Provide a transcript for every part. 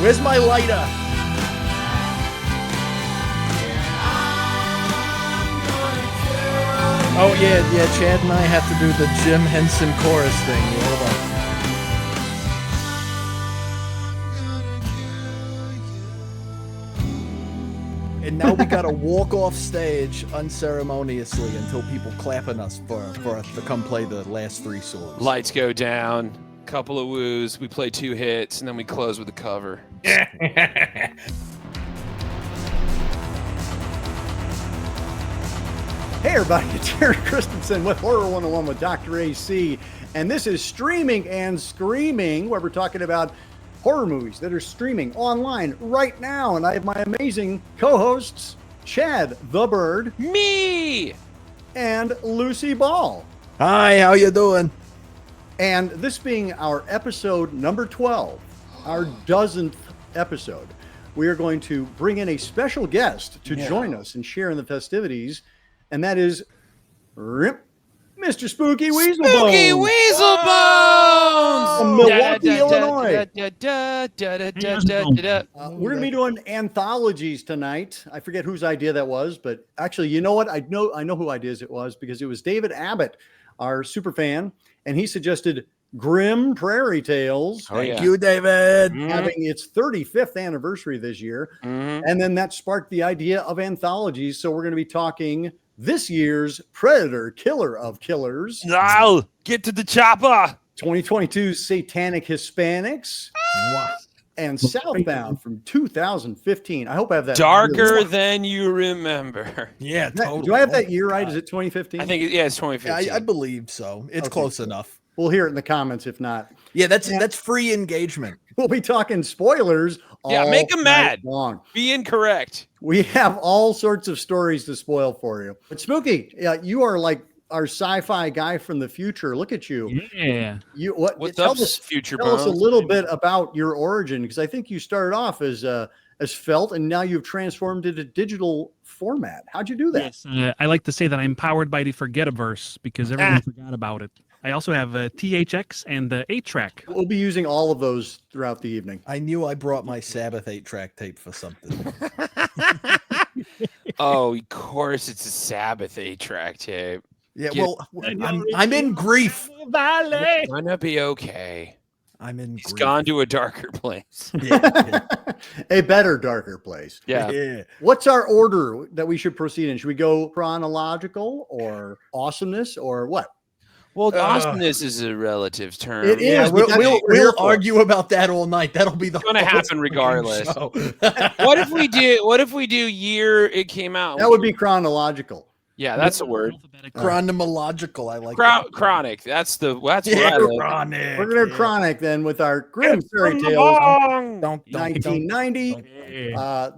Where's my lighter? Oh, yeah, Chad and I have to do the Jim Henson chorus thing. Hold on. And now we gotta walk off stage unceremoniously until people clapping us for us to come play the last 3 songs. Lights go down, couple of woos, we play 2 hits, and then we close with a cover. Hey everybody, it's Eric Christensen with Horror 101 with Dr. AC, and this is Streaming and Screaming, where we're talking about horror movies that are streaming online right now. And I have my amazing co-hosts, Chad the Bird, Me, and Lucy Ball. Hi, how you doing? And this being our episode number 12, our 12th episode, we are going to bring in a special guest to join us and share in the festivities. And that is Mr. Spooky Weaselbones. Spooky Weaselbones! From Milwaukee, Illinois. We're going to be doing anthologies tonight. I forget whose idea that was, but actually, you know what? I know who ideas it was, because it was David Abbott, our super fan, and he suggested Grim Prairie Tales. Thank you, David. Having its 35th anniversary this year. And then that sparked the idea of anthologies. So we're going to be talking this year's Predator, Killer of Killers. Now, get to the chopper. 2022 Satanic Hispanics. And Southbound from 2015. I hope I have that. Darker than you remember. Yeah, totally. Do I have that year right? Is it 2015? I think, it's 2015. I believe so. It's close enough. We'll hear it in the comments if not. Yeah, that's free engagement. We'll be talking spoilers. Make them mad. Long. Be incorrect. We have all sorts of stories to spoil for you. But Spooky, you are like our sci-fi guy from the future. Look at you. Yeah. What's up, future Tell us a bones? little bit about your origin, because I think you started off as felt, and now you've transformed it to digital format. How'd you do that? Yes, I like to say that I'm powered by the Forgetiverse because everyone forgot about it. I also have a THX and the 8-track. We'll be using all of those throughout the evening. I knew I brought my Sabbath 8-track tape for something. Oh, of course it's a Sabbath 8-track tape. Yeah, well, I'm in grief. Gonna be okay. I'm in He's grief. gone to a darker place. Yeah. A better, darker place. Yeah. What's our order that we should proceed in? Should we go chronological or awesomeness or what? Well, awesomeness is a relative term. It is. Yeah, but that's what we're here we'll for. argue about that all night. That'll be the Gonna happen regardless. show. What if we do year it came out? That would be chronological. Yeah, that's the word. Chronological. I like Chronic. That's what I like. chronic. We're going to chronic then with our Grim Fairy Tales. Don't 1990.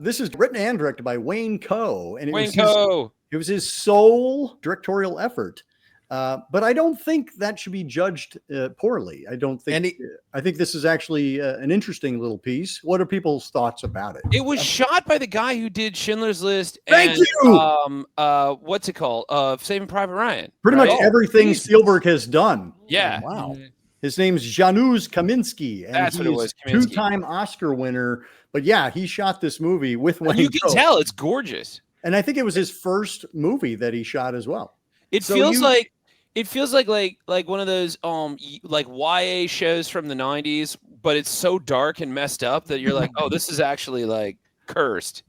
This is written and directed by Wayne Coe, and it was his sole directorial effort. But I don't think that should be judged poorly. I don't think. I think this is actually an interesting little piece. What are people's thoughts about it? It was shot by the guy who did Schindler's List. Thank you. What's it called? Saving Private Ryan. Pretty much everything Spielberg has done. Yeah. Wow. His name's Janusz Kaminski, and That's what it was, Kaminski. Two-time Oscar winner. But yeah, he shot this movie with Wayne You can Coe. tell it's gorgeous. And I think it was his first movie that he shot as well. It feels like one of those like YA shows from the 90s, but it's so dark and messed up that you're like, oh, this is actually like cursed.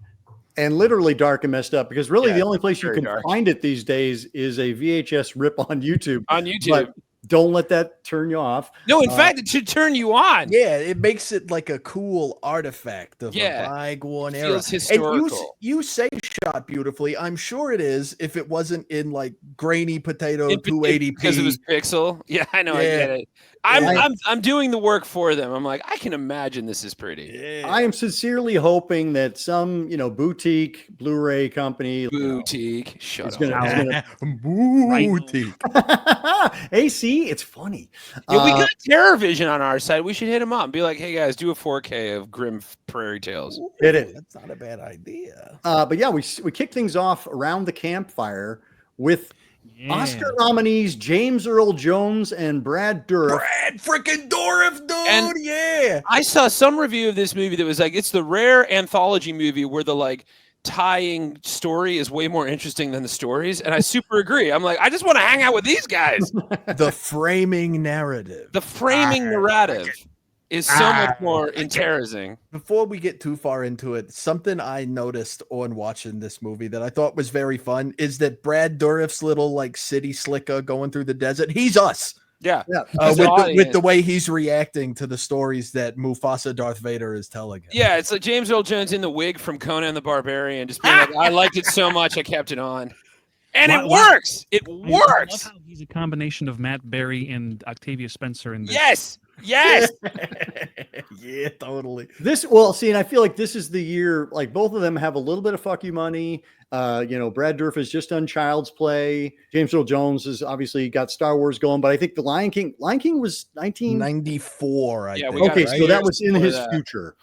And literally dark and messed up, because really the only place you very can dark. find it these days is a VHS rip on YouTube. On YouTube. But don't let that turn you off. No, in fact, it should turn you on. Yeah, it makes it like a cool artifact of a bygone era. Feels historical. And you say shot beautifully. I'm sure it is if it wasn't in like grainy potato 280p. Because it was pixel. Yeah, I know. I get it. I'm doing the work for them. I'm like, I can imagine this is pretty. Yeah. I am sincerely hoping that some, boutique Blu-ray company. Boutique. Shut is up. gonna Boutique. Hey, see, it's funny. Yeah, we got Terror Vision on our side. We should hit them up and be like, hey guys, do a 4K of Grim Prairie Tales. Hit it. That's not a bad idea. But yeah, we kicked things off around the campfire with Yeah. Oscar nominees James Earl Jones and Brad Dourif. Brad freaking Dourif, dude. And yeah. I saw some review of this movie that was like, it's the rare anthology movie where the like tying story is way more interesting than the stories. And I super agree. I'm like, I just want to hang out with these guys. The framing narrative. The framing narrative is so much more interesting. Before we get too far into it, something I noticed on watching this movie that I thought was very fun is that Brad Dourif's little like city slicker going through the desert, he's us. Yeah. With the way he's reacting to the stories that Mufasa Darth Vader is telling him. Yeah, it's like James Earl Jones in the wig from Conan the Barbarian, just being like, I liked it so much, I kept it on. And it works. It I works. love how he's a combination of Matt Berry and Octavia Spencer in this. Yes. Yeah, totally. And I feel like this is the year, like both of them have a little bit of fuck you money. Brad Dourif has just done Child's Play. James Earl Jones has obviously got Star Wars going, but I think the Lion King was 1994. I think. Okay, so that was in his future.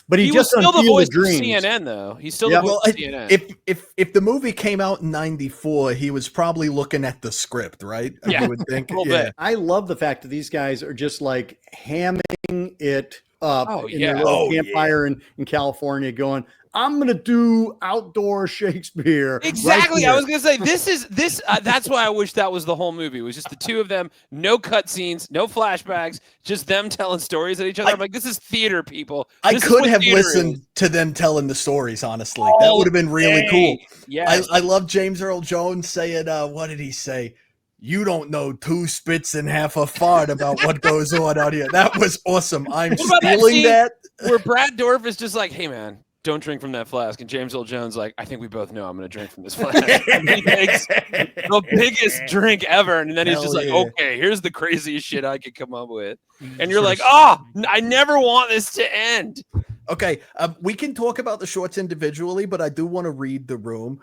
But he just was still the voice of CNN, though. He's still the voice of CNN. If the movie came out in 94, he was probably looking at the script, right? Yeah, I would think. Bit. I love the fact that these guys are just like hamming it up in their little campfire in California, going, I'm gonna do outdoor Shakespeare. Exactly. Right, I was gonna say this. That's why I wish that was the whole movie. It was just the two of them, no cutscenes, no flashbacks, just them telling stories at each other. I'm like, this is theater, people. I could have listened to them telling the stories. Honestly, that would have been really cool. Yeah. I love James Earl Jones saying, "What did he say? You don't know two spits and half a fart about what goes on out here." That was awesome. I'm stealing that. Where Brad Dourif is just like, hey man, don't drink from that flask. And James Earl Jones like, I think we both know I'm going to drink from this flask. And he makes the biggest drink ever. And then he's just like, okay, here's the craziest shit I could come up with. And you're like, I never want this to end. Okay, we can talk about the shorts individually, but I do want to read the room.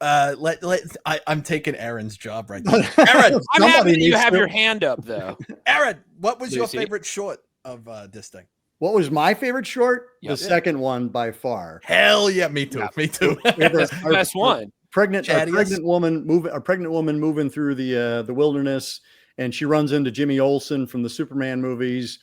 I'm taking Aaron's job right now. Aaron, I'm happy that you have your hand up, though. Aaron, what was your favorite short of this thing? What was my favorite short? The second one by far. Hell yeah, me too. Me too. That's the best one. Pregnant woman moving through the wilderness, and she runs into Jimmy Olsen from the Superman movies.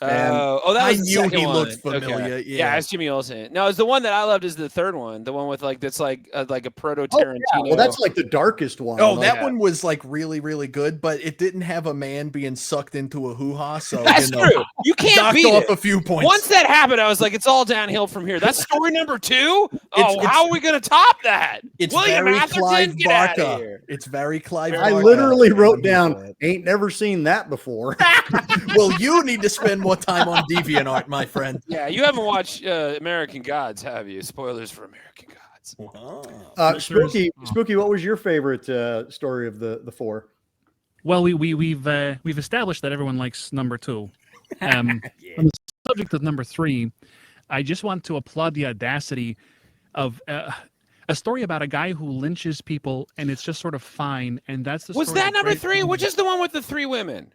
That was I the knew second he one. looked familiar. Okay. Yeah, it's Jimmy Olsen. No, it's the one that I loved is the third one, the one with that's like a proto Tarantino. Well, that's like the darkest one. Oh, that one was like really, really good, but it didn't have a man being sucked into a hoo-ha. So that's true. You can't beat off it. A few points. Once that happened, I was like, it's all downhill from here. That's story number 2. How are we gonna top that? It's William very Atherton, Clive get out of Barker. here. It's very Clive. I Barker. literally wrote down, "Ain't never seen that before." Well, you need to spend more time on DeviantArt, my friend. Yeah, you haven't watched American Gods, have you? Spoilers for American Gods. Wow. Spooky, what was your favorite story of the four? Well, we've established that everyone likes number 2. On the subject of number 3, I just want to applaud the audacity of a story about a guy who lynches people, and it's just sort of fine. And that's the. Was that number 3? Which is the one with the 3 women?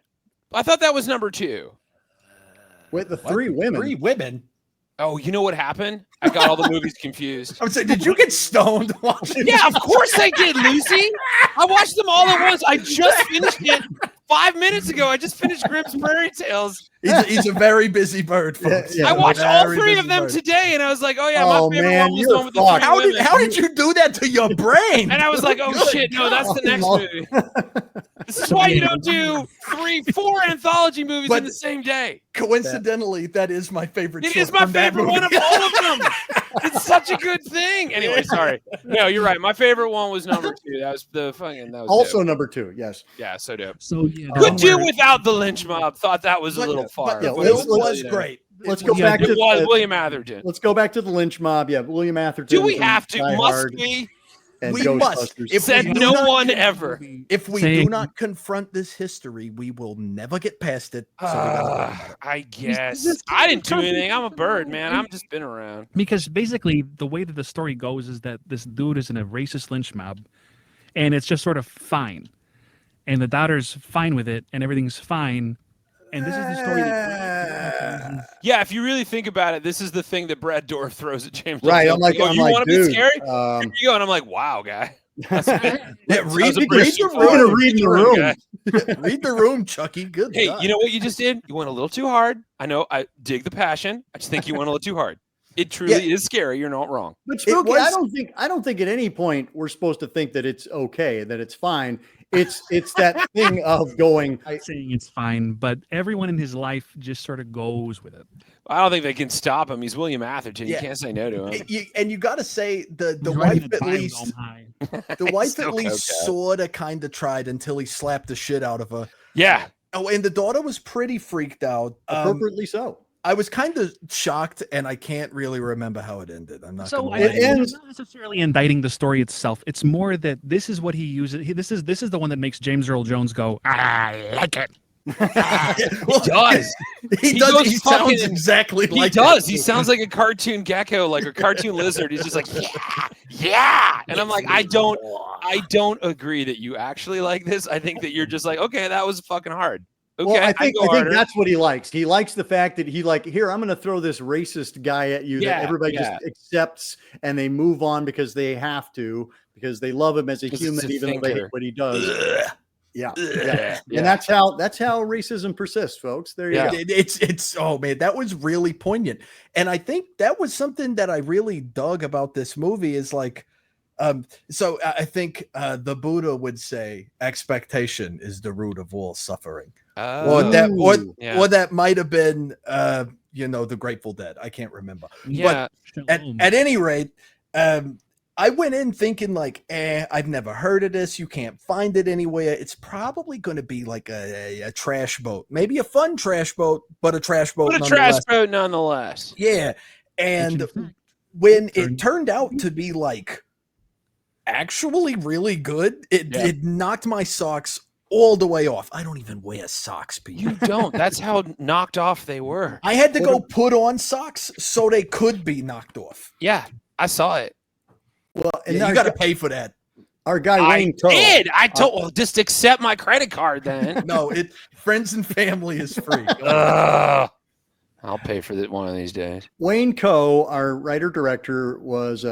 I thought that was number 2. With the 3 women. 3 women. Oh, you know what happened? I got all the movies confused. I would say, did you get stoned watching? Yeah, of course I did, Lucy. I watched them all at once. I just finished it 5 minutes ago. I just finished Grimm's Prairie Tales. He's a very busy bird, folks. I watched all 3 of them today, and I was like, oh, yeah, my favorite one was the one with the 3 women. How did you do that to your brain? And I was like, oh, shit, no, that's the next movie. This is why you don't do 4 anthology movies in the same day. Coincidentally, that is my favorite. It is my favorite one of all of them. It's such a good thing. Anyway, sorry. No, you're right. My favorite one was number 2. That was the fucking. That was also dope. Number 2. Yes. Yeah, so dope. So yeah, could do without the lynch mob. Thought that was a little far. Yeah, it was great. Let's go back to William Atherton. Let's go back to the lynch mob. Yeah, William Atherton. Do we have to? Must we? We must. Said no one ever. If we do not confront this history, we will never get past it. So I guess. I didn't do anything. I'm a bird, man. I'm just been around. Because basically, the way that the story goes is that this dude is in a racist lynch mob, and it's just sort of fine. And the daughter's fine with it, and everything's fine. And this is the story that... Yeah, if you really think about it, this is the thing that Brad Dourif throws at James. Right, I'm like, dude, you want to be scary? Here you go. And I'm like, wow, guy. read the room. Read the room, Chucky. Good. Hey, God. you know what you just did? You went a little too hard. I know. I dig the passion. I just think you went a little too hard. It truly is scary. You're not wrong. But Spooky, I don't think at any point we're supposed to think that it's okay, that it's fine. It's that thing of going. I'm saying it's fine, but everyone in his life just sort of goes with it. I don't think they can stop him. He's William Atherton. You can't say no to him. And you got to say the wife at least, the wife at least sort of kind of tried until he slapped the shit out of her. Yeah. Oh, and the daughter was pretty freaked out. Appropriately so. I was kind of shocked, and I can't really remember how it ended. I'm not. So it ends not necessarily indicting the story itself. It's more that this is what he uses. This is the one that makes James Earl Jones go, I like it. He does. He does. He sounds exactly like. He does. He sounds like a cartoon gecko, like a cartoon lizard. He's just like, yeah. And I'm like, I don't agree that you actually like this. I think that you're just like, okay, that was fucking hard. Okay, well, I think that's what he likes. He likes the fact that here, I'm going to throw this racist guy at you that everybody just accepts, and they move on because they have to, because they love him as a human, even though they hate what he does. Yeah. And that's how racism persists, folks. There you go. It's oh man, that was really poignant. And I think that was something that I really dug about this movie is like, so I think the Buddha would say expectation is the root of all suffering. Or that might have been the Grateful Dead. I can't remember. Yeah. But at any rate, I went in thinking like, I've never heard of this. You can't find it anywhere. It's probably going to be like a trash boat, maybe a fun trash boat, but a trash boat. But a trash boat nonetheless. Yeah. And when it turned out to be like actually really good, it knocked my socks all the way off. I don't even wear socks, Pete. You don't. That's how knocked off they were. I had to go put on socks so they could be knocked off. Yeah, I saw it. Well, and you got to pay for that. Our guy Wayne Coe. I told. Well, just accept my credit card then. No, friends and family is free. I'll pay for it one of these days. Wayne Coe, our writer-director,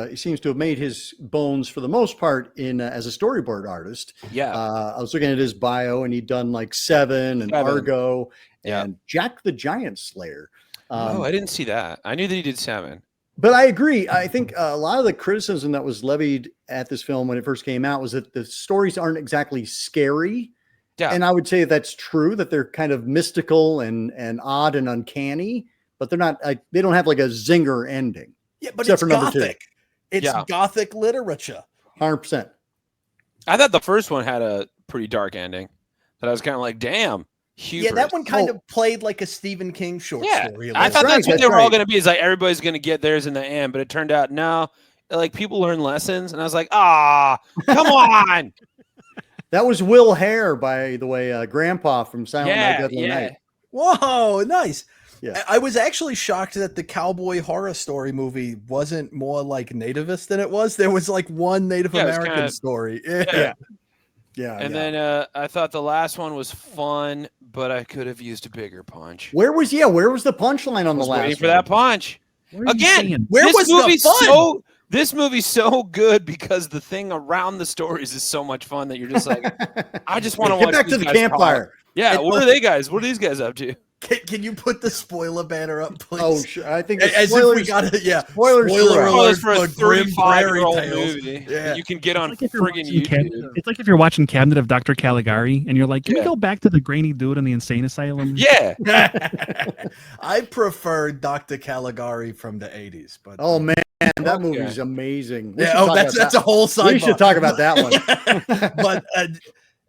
he seems to have made his bones for the most part in as a storyboard artist. Yeah. I was looking at his bio, and he'd done like Seven and Argo and Jack the Giant Slayer. I didn't see that. I knew that he did Seven. But I agree. I think a lot of the criticism that was levied at this film when it first came out was that the stories aren't exactly scary. Yeah. And I would say that's true, that they're kind of mystical and odd and uncanny, but they're not, they don't have like a zinger ending. Yeah, but it's Gothic. It's Gothic literature. 100%. I thought the first one had a pretty dark ending, but I was kind of like, damn. Hubris. Yeah, that one kind of played like a Stephen King short story. I thought that's what they were all going to be. Is like everybody's going to get theirs in the end, but it turned out no. Like people learn lessons, and I was like, come on. That was Will Hare, by the way, Grandpa from Silent Night, Deadly Night. Whoa, nice. Yeah, I was actually shocked that the cowboy horror story movie wasn't more like nativist than it was. There was like one Native American story. Yeah. And then I thought the last one was fun, but I could have used a bigger punch. Where was the punchline on the last waiting for that punch. Again, where was the fun? This movie's so good because the thing around the stories is so much fun that you're just like, I just want to watch. Get back to the campfire. Yeah, what are they guys? What are these guys up to? Can you put the spoiler banner up, please? Oh, sure. I think as if we got it. Yeah, spoilers for a 35-year-old movie. Yeah, you can get on friggin' YouTube. It's like if you're watching Cabinet of Dr. Caligari and you're like, can we go back to the grainy dude in the insane asylum? Yeah. I prefer Dr. Caligari from the 80s, but oh man, that movie's amazing. That's a whole side. We should talk about that one. But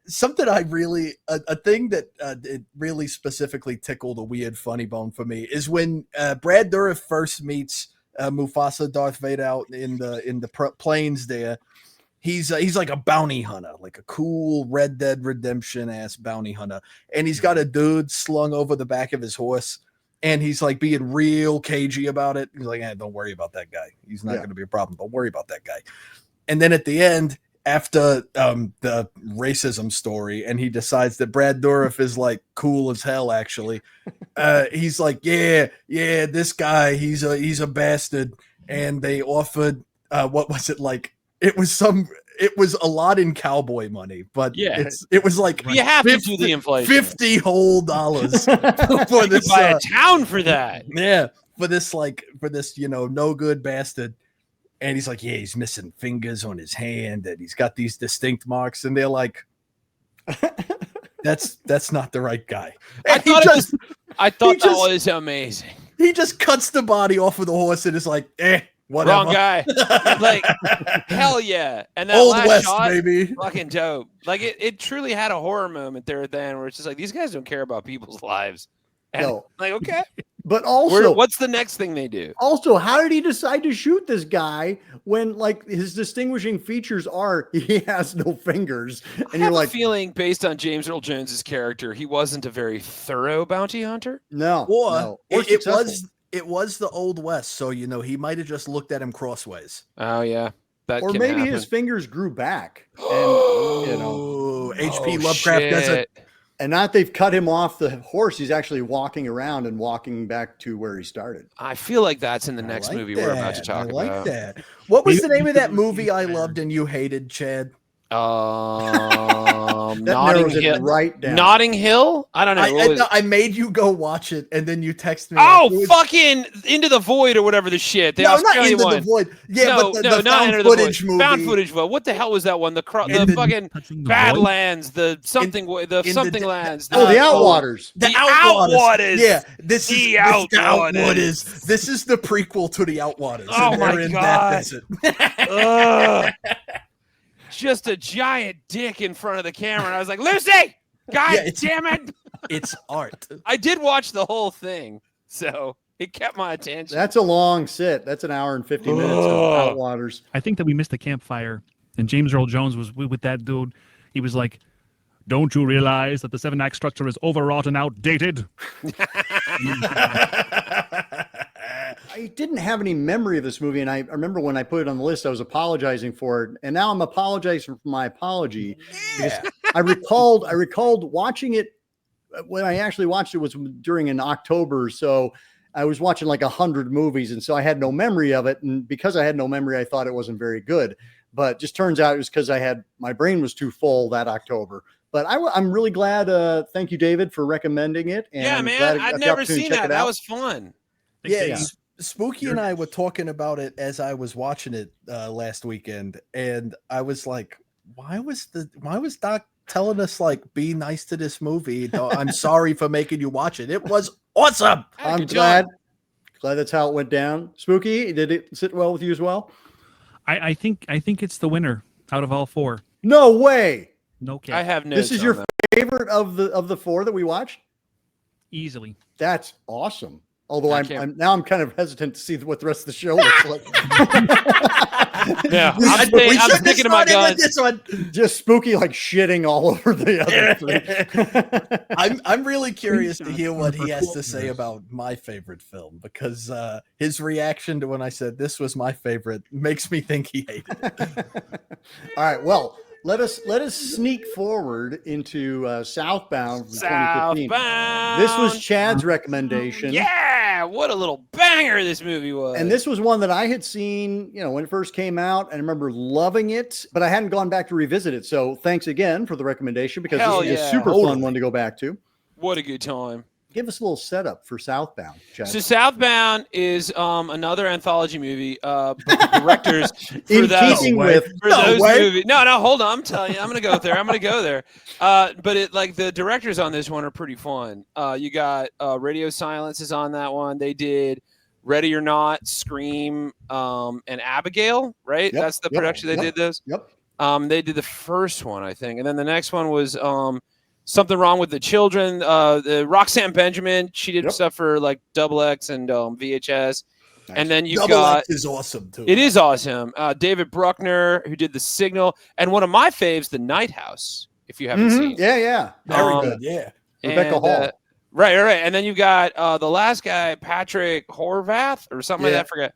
something I really, a thing that it really specifically tickled a weird funny bone for me is when Brad Dourif first meets Mufasa, Darth Vader out in the plains there. He's like a bounty hunter, like a cool Red Dead Redemption ass bounty hunter, and he's got a dude slung over the back of his horse, and he's like being real cagey about it. He's like, don't worry about that guy. He's not going to be a problem. Don't worry about that guy. And then at the end, after the racism story, and he decides that Brad Dourif is like cool as hell, actually, he's like, this guy, he's a bastard. And they offered, what was it like? It was some it was a lot in cowboy money, but Yeah. it was like You have to do the inflation. $50 whole for this. Buy a town for that. Yeah, for this no good bastard. And he's like, yeah, he's missing fingers on his hand, and he's got these distinct marks, and they're like, that's not the right guy. I thought that was amazing. He just cuts the body off of the horse and is like, whatever. Wrong guy. Like, hell yeah. And that Old last West, shot, baby. fucking dope. Like, it truly had a horror moment there at the end where it's just like, these guys don't care about people's lives. And No. like, okay. But also, what's the next thing they do? Also, how did he decide to shoot this guy when, like, his distinguishing features are he has no fingers? And I you're have like, a feeling based on James Earl Jones's character, he wasn't a very thorough bounty hunter. no. It was the Old West, so he might have just looked at him crossways. Oh yeah, or maybe happen. his fingers grew back, and H.P. Lovecraft does it. And not they've cut him off the horse. He's actually walking around and walking back to where he started. I feel like that's in the next movie we're about to talk about. I like that. What was the name of that movie I loved and you hated, Chad? Notting Hill. Right down. Notting Hill? I don't know. I made you go watch it, and then you texted me. Oh, fucking Into the Void or whatever the shit. The Australian not Into the Void. Yeah, but the not found footage movie. Found footage. Well, what the hell was that one? The fucking Badlands, the something lands. The Outwaters. The Outwaters. Yeah, this is the Outwaters. This is the prequel to the Outwaters. Oh my god. Just a giant dick in front of the camera, and I was like, Lucy, God damn it. It's art. I did watch the whole thing, so it kept my attention. That's a long sit. That's an hour and 50 minutes of Outwaters. I think that we missed the campfire, and James Earl Jones was with that dude. He was like, don't you realize that the 7-act structure is overwrought and outdated? I didn't have any memory of this movie, and I remember when I put it on the list, I was apologizing for it, and now I'm apologizing for my apology. Yeah. I recalled watching it when I actually watched it was during an October, so I was watching like 100 movies, and so I had no memory of it, and because I had no memory, I thought it wasn't very good. But just turns out it was because my brain was too full that October. But I'm really glad. Thank you, David, for recommending it. And yeah, man, I'd never seen that. That was fun. Yeah. Spooky and I were talking about it as I was watching it last weekend, and I was like, why was Doc telling us like be nice to this movie? I'm sorry for making you watch it. It was awesome. I'm glad that's how it went down. Spooky, did it sit well with you as well? I think it's the winner out of all four. No way. No cap. I have no. This is your favorite of the four that we watched? Easily. That's awesome. Although I'm kind of hesitant to see what the rest of the show looks like. Yeah, I'm sticking to my guns. This one. Just Spooky like shitting all over the other three. I'm really curious to hear what he has to say about my favorite film, because his reaction to when I said this was my favorite makes me think he hated it. All right, well, let us sneak forward into Southbound from 2015. This was Chad's recommendation. Yeah, what a little banger this movie was. And this was one that I had seen, when it first came out, and I remember loving it, but I hadn't gone back to revisit it. So thanks again for the recommendation, because this is a super fun one to go back to. What a good time. Give us a little setup for Southbound, Chad. So Southbound is another anthology movie. Directors in keeping with those movies. No, hold on. I'm telling you, I'm gonna go there. But the directors on this one are pretty fun. You got Radio Silence is on that one. They did Ready or Not, Scream, and Abigail. Right? Yep, That's the production they did those. Yep. They did the first one, I think, and then the next one was Something Wrong with the Children. The Roxanne Benjamin, she did stuff for like XX and VHS. Nice. And then you've got X is awesome too. It is awesome. David Bruckner, who did The Signal, and one of my faves, The Night House. If you haven't seen, yeah, very good. Yeah, Rebecca Hall. Right. And then you've got the last guy, Patrick Horvath or something like that. I forget.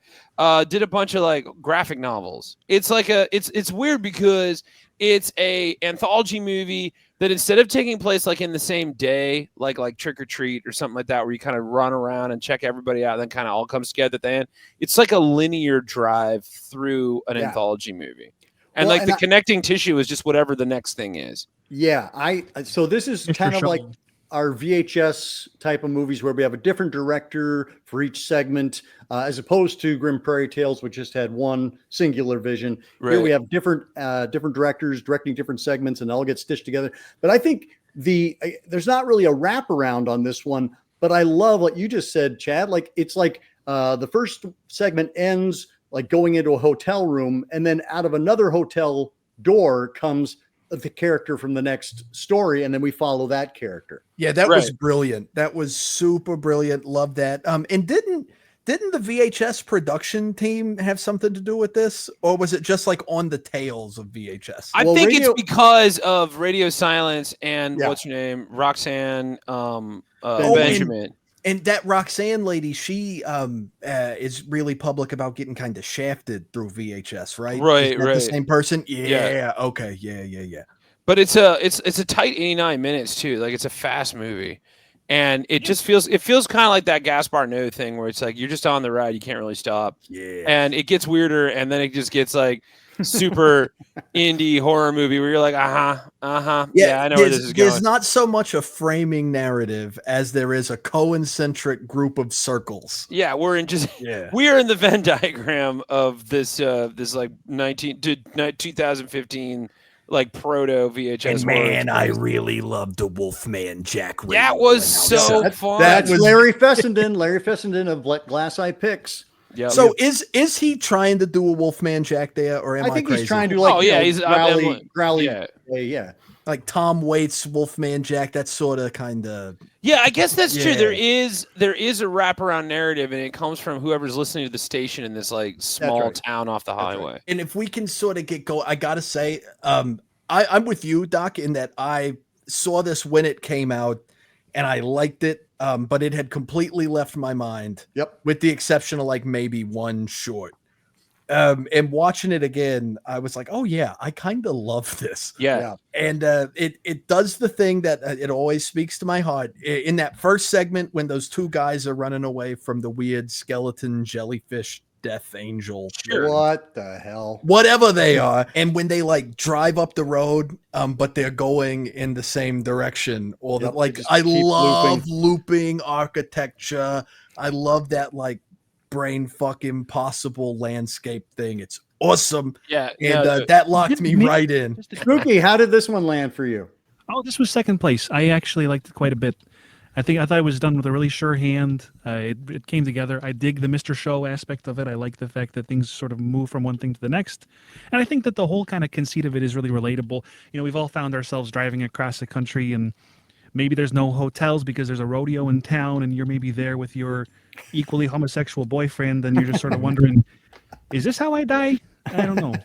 Did a bunch of like graphic novels. It's like it's weird because it's a anthology movie that instead of taking place like in the same day, like Trick or Treat or something like that, where you kind of run around and check everybody out and then kind of all comes together at the end, it's like a linear drive through an anthology movie. And the connecting tissue is just whatever the next thing is. Yeah, so this is kind of like our VHS type of movies where we have a different director for each segment, as opposed to Grim Prairie Tales, which just had one singular vision. Right. Here we have different directors directing different segments, and all get stitched together. But I think there's not really a wraparound on this one. But I love what you just said, Chad. Like it's like the first segment ends like going into a hotel room, and then out of another hotel door comes the character from the next story, and then we follow that character. Yeah, that was brilliant. That was super brilliant. Love that. And didn't the VHS production team have something to do with this, or was it just like on the tails of VHS? I think it's because of Radio Silence and what's her name, Roxanne Benjamin. And that Roxanne lady, she is really public about getting kind of shafted through VHS, right? Right. The same person. Yeah. Okay. Yeah. But it's a tight 89 minutes too. Like it's a fast movie, and it just feels kind of like that Gaspar Noé thing where it's like you're just on the ride, you can't really stop. Yeah. And it gets weirder, and then it just gets like super indie horror movie where you're like, yeah, I know where this is going. There's not so much a framing narrative as there is a concentric group of circles. Yeah, we're in the Venn diagram of this like 2015 like proto VHS. And man, I really loved the Wolfman Jack. That was so fun. That's Larry Fessenden. Larry Fessenden of Glass Eye Picks. Yeah. So is he trying to do a Wolfman Jack there, or I think he's trying to like he's growly, yeah, like Tom Waits Wolfman Jack? That's sort of kind of I guess that's true. There is a wraparound narrative, and it comes from whoever's listening to the station in this like small town off the highway. Right. And if we can sort of get going, I gotta say, I'm with you, Doc, in that I saw this when it came out, and I liked it. But it had completely left my mind. Yep. With the exception of like maybe one short. And watching it again, I was like, oh yeah, I kind of love this. Yeah. And it does the thing that it always speaks to my heart. In that first segment, when those two guys are running away from the weird skeleton jellyfish death angel. Sure. What the hell? Whatever they are. And when they like drive up the road, but they're going in the same direction. Or that like I love looping architecture. I love that like brain fuck impossible landscape thing. It's awesome. Yeah. And that locked me right in. Spooky, how did this one land for you? Oh, this was second place. I actually liked it quite a bit. I thought it was done with a really sure hand. It came together. I dig the Mr. Show aspect of it. I like the fact that things sort of move from one thing to the next. And I think that the whole kind of conceit of it is really relatable. You know, we've all found ourselves driving across the country, and maybe there's no hotels because there's a rodeo in town, and you're maybe there with your equally homosexual boyfriend, and you're just sort of wondering, is this how I die? I don't know.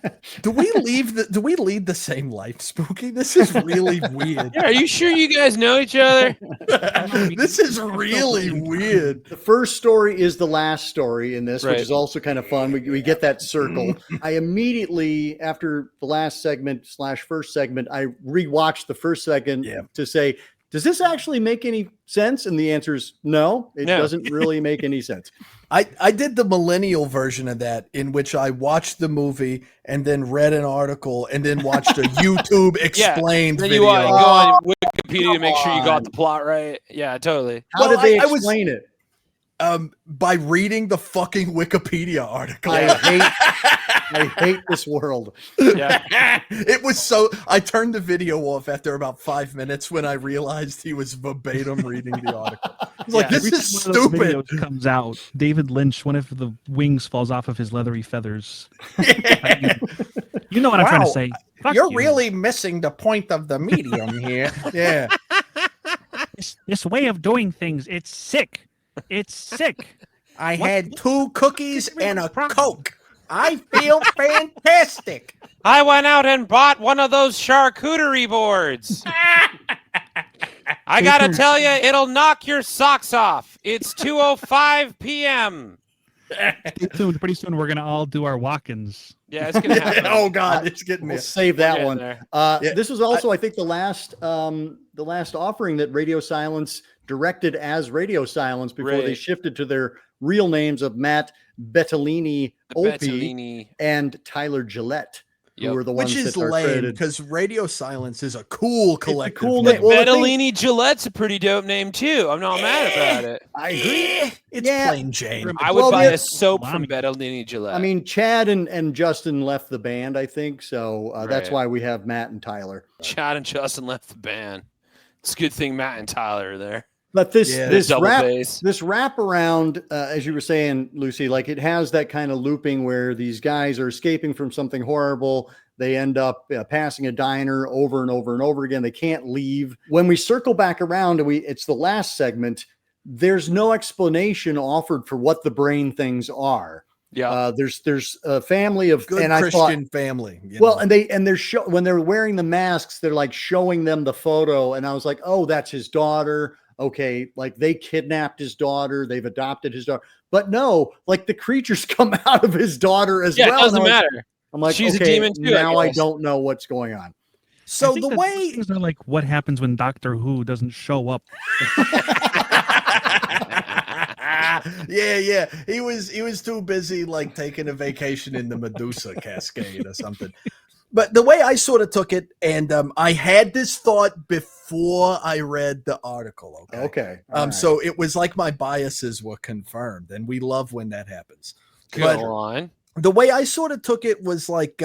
Do we lead the same life, Spooky? This is really weird. Yeah, are you sure you guys know each other? This is really weird. The first story is the last story in this, which is also kind of fun. We get that circle. I immediately, after the last segment / first segment, I rewatched the first segment to say, does this actually make any sense? And the answer is no, it doesn't really make any sense. I did the millennial version of that, in which I watched the movie and then read an article and then watched a YouTube explained then video. You go on Wikipedia to make sure you got the plot right. Yeah, totally. How did they explain it? By reading the fucking Wikipedia article. I hate this world. Yeah. It was so I turned the video off after about 5 minutes when I realized he was verbatim reading the article. I was like, this is stupid. Comes out. David Lynch, one of the wings falls off of his leathery feathers. You know what I'm trying to say. You're really missing the point of the medium here. Yeah. This way of doing things, it's sick. It's sick. I had 2 cookies and a Coke. I feel fantastic. I went out and bought one of those charcuterie boards. I gotta tell you, it'll knock your socks off. It's 2:05 p.m. Stay tuned. Pretty soon we're gonna all do our walk-ins. Yeah, it's gonna happen. Oh God, it's getting me. We'll save that one. This was also, I think, the last offering that Radio Silence directed as Radio Silence before they shifted to their real names of Matt Bettolini Opie and Tyler Gillette. who are the ones which is that are lame credited. because Radio Silence is a cool collective. cool name. name. Well, Bettalini Gillette's a pretty dope name too. I'm not mad about it. I agree. It's plain Jane. I would buy a soap from Bettalini Gillette. I mean, Chad and Justin left the band, I think, so that's why we have Matt and Tyler. Chad and Justin left the band. It's a good thing Matt and Tyler are there. But this wrap around, as you were saying, Lucy, like it has that kind of looping where these guys are escaping from something horrible. They end up passing a diner over and over and over again. They can't leave. When we circle back around and it's the last segment, there's no explanation offered for what the brain things are. Yeah. There's a family of good Christian family. Well, and they're when they're wearing the masks, they're like showing them the photo. And I was like, oh, that's his daughter. Okay, like they kidnapped his daughter, they've adopted his daughter, but no, like the creatures come out of his daughter as well. Yeah, it doesn't matter. I'm like, she's okay, a demon too. Now I don't know what's going on. So the way things are like what happens when Doctor Who doesn't show up. yeah. He was too busy like taking a vacation in the Medusa Cascade or something. But the way I sort of took it, and I had this thought before I read the article. Okay. So it was like my biases were confirmed, and we love when that happens. Go on. The way I sort of took it was like,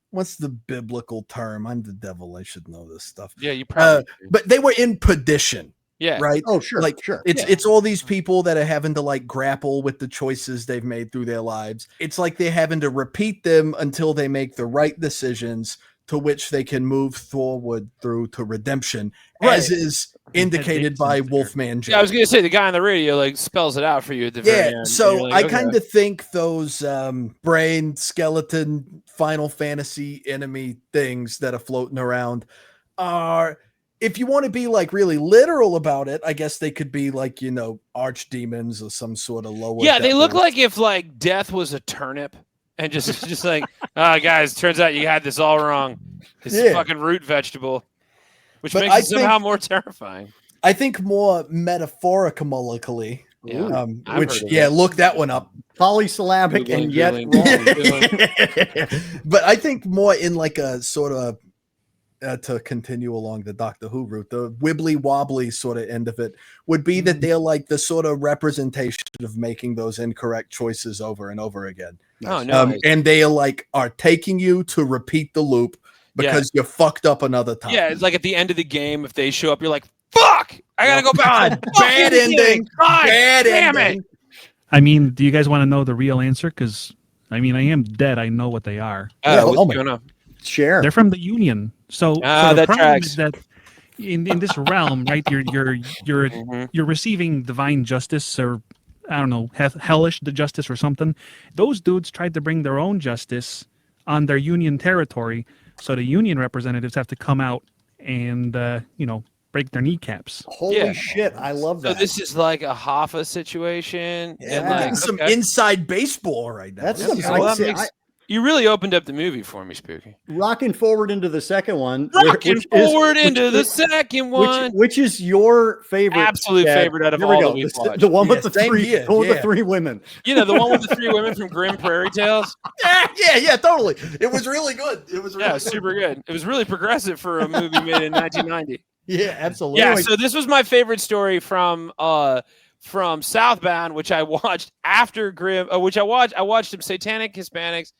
what's the biblical term? I'm the devil. I should know this stuff. Yeah, you probably do. But they were in perdition. Yeah. Right. Oh, sure. Like, sure. It's all these people that are having to like grapple with the choices they've made through their lives. It's like they're having to repeat them until they make the right decisions to which they can move forward through to redemption, as is indicated by Wolfman Jack. Yeah, I was going to say the guy on the radio like spells it out for you at the very end. So like, I kind of think those brain skeleton Final Fantasy enemy things that are floating around are, if you want to be like really literal about it, I guess they could be like, archdemons or some sort of lower. Yeah, they look like if like death was a turnip and just like, guys, turns out you had this all wrong. It's a fucking root vegetable, which makes it somehow more terrifying. I think more metaphorically. Yeah. Look that one up. Polysyllabic and yet wrong. But I think more in like a sort of, to continue along the Doctor Who route, the wibbly wobbly sort of end of it would be that they're like the sort of representation of making those incorrect choices over and over again. Oh no! And they are taking you to repeat the loop because you fucked up another time. Yeah, it's like at the end of the game, if they show up, you're like, "Fuck! I gotta go back." Bad ending. Bad ending. I mean, do you guys want to know the real answer? Because I mean, I am dead. I know what they are. What's going on? Share. They're from the Union. So the that problem tracks. is that in this realm, right? You're receiving divine justice, or I don't know, hellish the justice or something. Those dudes tried to bring their own justice on their Union territory, so the Union representatives have to come out and break their kneecaps. Holy shit! I love that. So this is like a Hoffa situation. Yeah, and we're getting some inside baseball right now. That's you really opened up the movie for me, Spooky. Rocking forward into the second one. Which is your favorite? Absolute favorite out of all that we've watched. The one with the three women. The one with the three women from Grimm Prairie Tales. Yeah, totally. It was really good. It was really super good. It was really progressive for a movie made in 1990. Yeah, absolutely. Yeah, so this was my favorite story from Southbound, which I watched after Grimm, which I watched some Satanic Hispanics.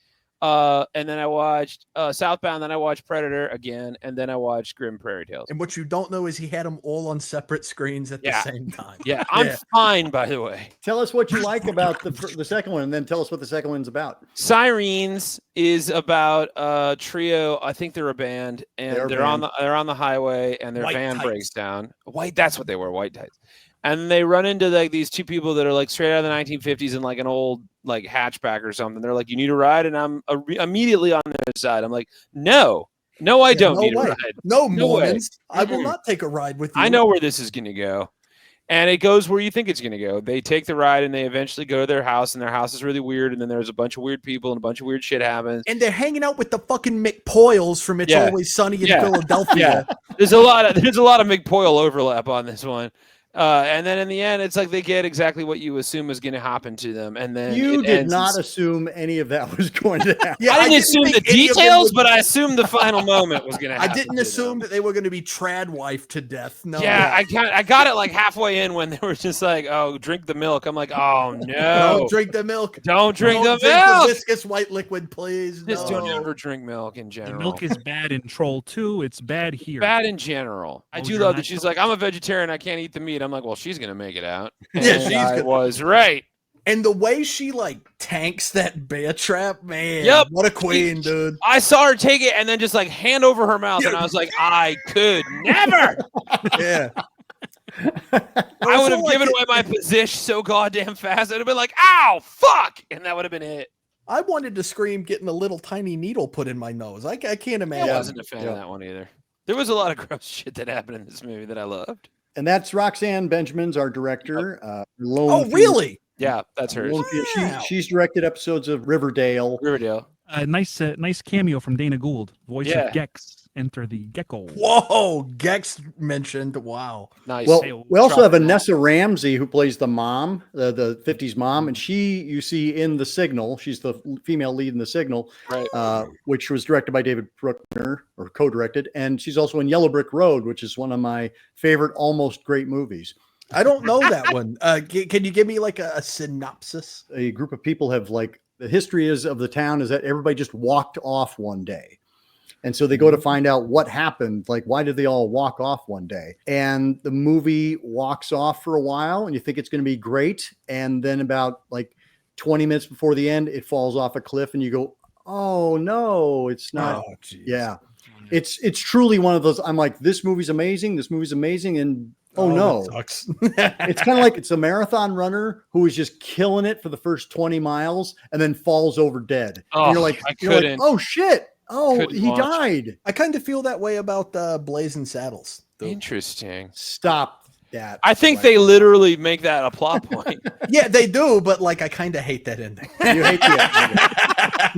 And then I watched Southbound, then I watched Predator again, and then I watched Grimm Prairie Tales. And what you don't know is he had them all on separate screens at the same time. Yeah, I'm fine, by the way. Tell us what you like about the second one, and then tell us what the second one's about. Sirens is about a trio. I think they're a band, and they're on the highway, and their van breaks down. That's what they were, white tights. And they run into like these two people that are like straight out of the 1950s in like an old like hatchback or something. They're like, "You need a ride," and I'm immediately on their side. I'm like, "No, I don't need a ride. No Mormons. I will not take a ride with you. I know where this is going to go." And it goes where you think it's going to go. They take the ride and they eventually go to their house, and their house is really weird. And then there's a bunch of weird people and a bunch of weird shit happens. And they're hanging out with the fucking McPoyles from It's Always Sunny in Philadelphia. Yeah. There's a lot of McPoyle overlap on this one. And then in the end, it's like they get exactly what you assume is going to happen to them. And then you did not assume any of that was going to happen. Yeah, I didn't assume the details, but I assumed the final moment was going to happen. I didn't assume that they were going to be trad wife to death. No. Yeah, I got it like halfway in when they were just like, "Oh, drink the milk." I'm like, "Oh no, don't drink the milk. Don't drink the milk. The viscous white liquid, please. Just don't ever drink milk in general. The milk is bad in Troll 2. It's bad here. Bad in general. I do love that she's like, "I'm a vegetarian. I can't eat the meat." I'm like, "Well, she's going to make it out." And yeah, was right. And the way she like tanks that bear trap, man. Yep. What a queen, dude. I saw her take it and then just like hand over her mouth, and I was like, I could never. Yeah. I would have given away my position so goddamn fast. I'd have been like, ow, fuck. And that would have been it. I wanted to scream getting a little tiny needle put in my nose. I can't imagine. I wasn't a fan of that one either. There was a lot of gross shit that happened in this movie that I loved. And that's Roxanne Benjamin's our director. Oh, really? Yeah, that's hers. Wow. She's directed episodes of Riverdale. Nice cameo from Dana Gould, voice of Gex. Enter the Gecko. Whoa, Gex mentioned. Wow. Nice. Well, we also have Vanessa Ramsey who plays the mom, the 50s mom, and she you see in The Signal. She's the female lead in The Signal, right? Which was directed by David Bruckner or co-directed, and she's also in Yellow Brick Road, which is one of my favorite almost great movies. I don't know that one. Can you give me like a synopsis? A group of people have like the history of the town is that everybody just walked off one day. And so they go to find out what happened. Like, why did they all walk off one day? And the movie walks off for a while and you think it's going to be great. And then about like 20 minutes before the end, it falls off a cliff and you go, oh no, it's not. Oh, geez. Yeah. It's truly one of those. I'm like, this movie's amazing. This movie's amazing. And oh no, sucks. It's kind of like it's a marathon runner who is just killing it for the first 20 miles and then falls over dead. Oh, and you're like, oh shit. Oh, he died. I kind of feel that way about Blazing Saddles. Though. Interesting. Stop that. I think they literally make that a plot point. Yeah, they do, but like I kind of hate that ending. You hate the ending.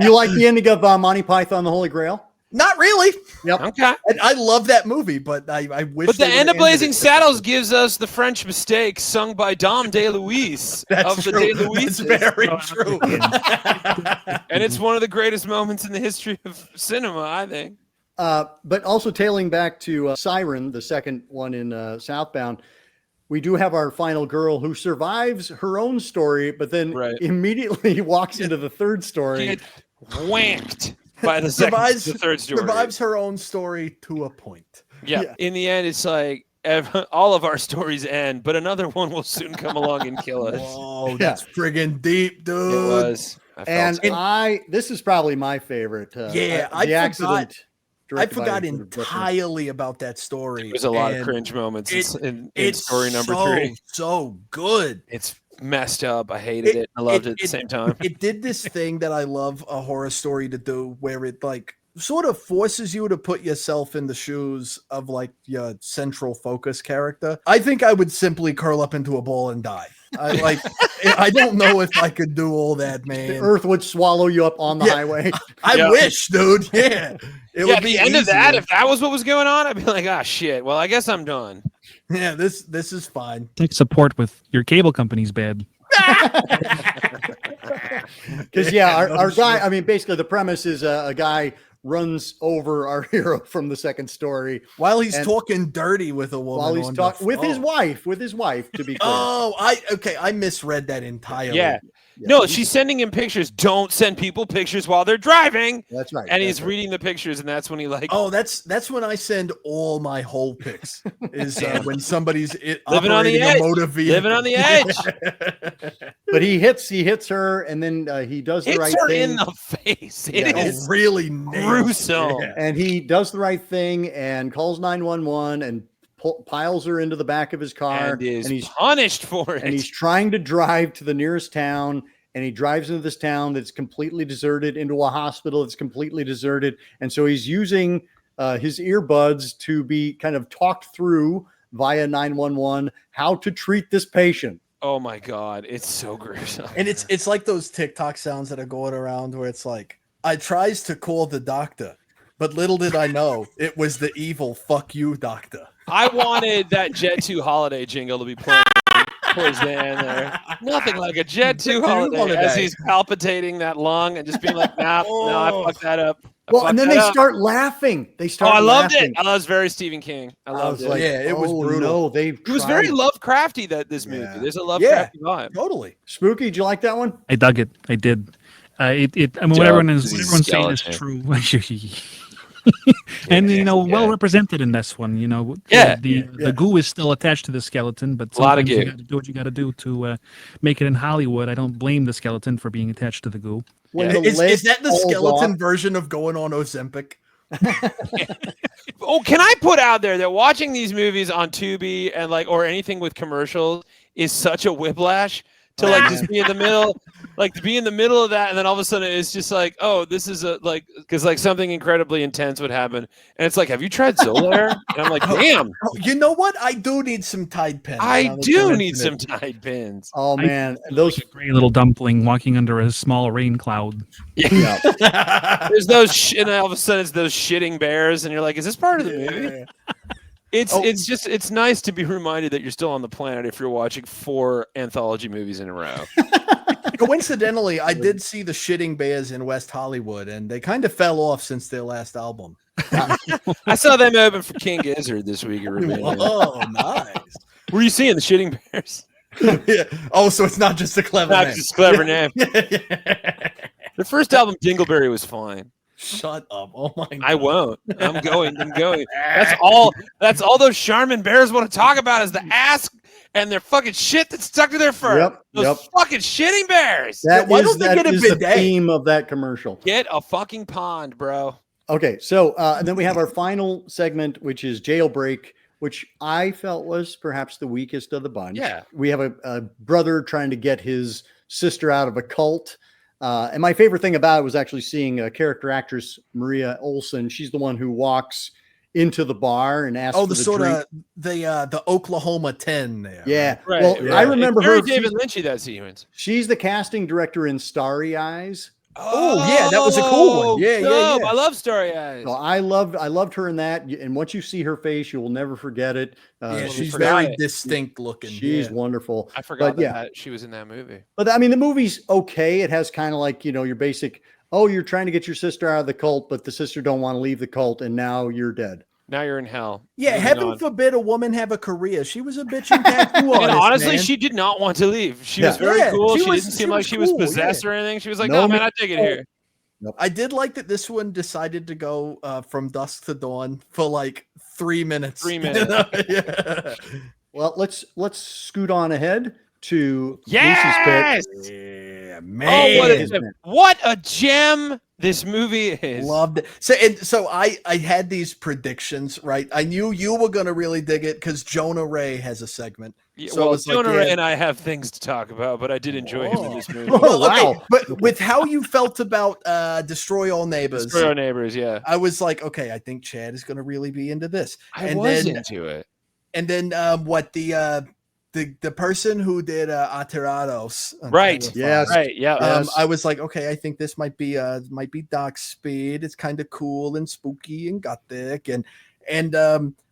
You like the ending of Monty Python, the Holy Grail? Not really. Yep. Okay. I love that movie, but I wish. But the end of Blazing Saddles gives us the French Mistake sung by Dom DeLuise of the DeLuise. That's very true. And it's one of the greatest moments in the history of cinema, I think. But also tailing back to Siren, the second one in Southbound, we do have our final girl who survives her own story, but then immediately walks into the third story. Get whacked. By the third story. Survives her own story to a point. Yeah. In the end, it's like all of our stories end, but another one will soon come along and kill us. Whoa, that's friggin' deep, dude. It was. This is probably my favorite. I forgot entirely about that story. There's a lot of cringe moments in story number 3. So good. It's messed up. I hated it. I loved it at the same time. It did this thing that I love a horror story to do where it like sort of forces you to put yourself in the shoes of like your central focus character. I think I would simply curl up into a ball and die. I don't know if I could do all that, man. The earth would swallow you up on the highway. I wish, dude. Yeah. It would be the end of that, if that was what was going on, I'd be like, ah, shit. Well, I guess I'm done. Yeah, this is fine. Take support with your cable company's bad. Because our guy. I mean, basically, the premise is a guy runs over our hero from the second story while he's talking dirty with a woman. While he's talking with his wife. To be clear. Oh, I misread that entirely. Yeah. No, she's sending him pictures. Don't send people pictures while they're driving. That's right. And he's reading the pictures, and that's when he like. Oh, that's when I send all my whole pics. Is when somebody's living on the edge. A motor vehicle. Living on the edge. But he hits her, and then he does the right thing. In the face. It is really gruesome. Yeah. And he does the right thing and calls 911 and piles her into the back of his car, and he's punished for it. And he's trying to drive to the nearest town, and he drives into this town that's completely deserted, into a hospital that's completely deserted. And so he's using his earbuds to be kind of talked through via 911 how to treat this patient. Oh my God, it's so gruesome. And it's like those TikTok sounds that are going around where it's like, I tries to call the doctor, but little did I know it was the evil fuck you doctor. I wanted that Jet 2 holiday jingle to be playing towards the end there. Nothing like a Jet 2 holiday as he's palpitating that lung and just being like, nah, no, I fucked that up. And then they start laughing. I loved it. I was very Stephen King. I loved it. Like, it was brutal. No, it was very Lovecrafty, this movie. There's a Lovecrafty vibe. Totally. Spooky, did you like that one? I dug it. I did. I mean, what everyone's saying is true. And well represented in this one. The goo is still attached to the skeleton, but sometimes you got to do what you got to do to make it in Hollywood. I don't blame the skeleton for being attached to the goo. Is that the skeleton version of going on Ozempic? Oh, can I put out there that watching these movies on Tubi and or anything with commercials is such a whiplash to just be in the middle, to be in the middle of that, and then all of a sudden it's just this is because something incredibly intense would happen, and it's have you tried Zolair? And I'm like, damn. You know what? I do need some Tide pins. I do need some Tide pins. Oh man, those gray little dumpling walking under a small rain cloud. Yeah. There's those, and then all of a sudden it's those shitting bears, and you're like, is this part of the movie? It's nice to be reminded that you're still on the planet if you're watching 4 anthology movies in a row. Coincidentally, I did see the Shitting Bears in West Hollywood, and they kind of fell off since their last album. I saw them open for King Gizzard this week. Oh, nice. Were you seeing the Shitting Bears? Yeah. Oh, so it's not just a clever name. Just a clever name. The first album, Dingleberry, was fine. Shut up! Oh my God. I won't. I'm going. That's all those Charmin bears want to talk about is the ass and their fucking shit that's stuck to their fur. Those fucking shitting bears. Why don't they get a bidet? The theme of that commercial. Get a fucking pond, bro. Okay, so and then we have our final segment, which is Jailbreak, which I felt was perhaps the weakest of the bunch. Yeah. We have a brother trying to get his sister out of a cult. And my favorite thing about it was actually seeing a character actress, Maria Olsen. She's the one who walks into the bar and asks for the sort drink. of the Oklahoma 10 there. Yeah. Right. Well, I remember her. David Lynchy, that sequence. She's the casting director in Starry Eyes. Oh yeah, that was a cool one. Yeah. I love Starry Eyes. So I loved her in that. And once you see her face, you will never forget it. She's very distinct looking. She's wonderful. I forgot that she was in that movie. But I mean, the movie's okay. It has kind of your basic, you're trying to get your sister out of the cult, but the sister don't want to leave the cult, and now you're dead. Now you're in hell. Yeah, heaven forbid a woman have a career. She was a bitch and tattoo artist. And honestly, man. she did not want to leave. She was very cool. She didn't seem like she was possessed or anything. She was like, no, man, I take it here. Nope. I did like that this one decided to go from dusk to dawn for 3 minutes. 3 minutes. Yeah. Well, let's scoot on ahead to yes! Lucy's pick. Yeah, man. What a gem this movie is. Loved it. So I had these predictions, right? I knew you were going to really dig it because Jonah Ray has a segment. Yeah, so Jonah Ray and I have things to talk about, but I did enjoy him in this movie. Wow. Okay, but with how you felt about Destroy All Neighbors. Destroy All Neighbors, yeah. I was like, okay, I think Chad is going to really be into this. I was into it. And then the person who did Aterados, right? Yes, right. Yeah. I was like, okay, I think this might be Dark Speed. It's kind of cool and spooky and gothic, and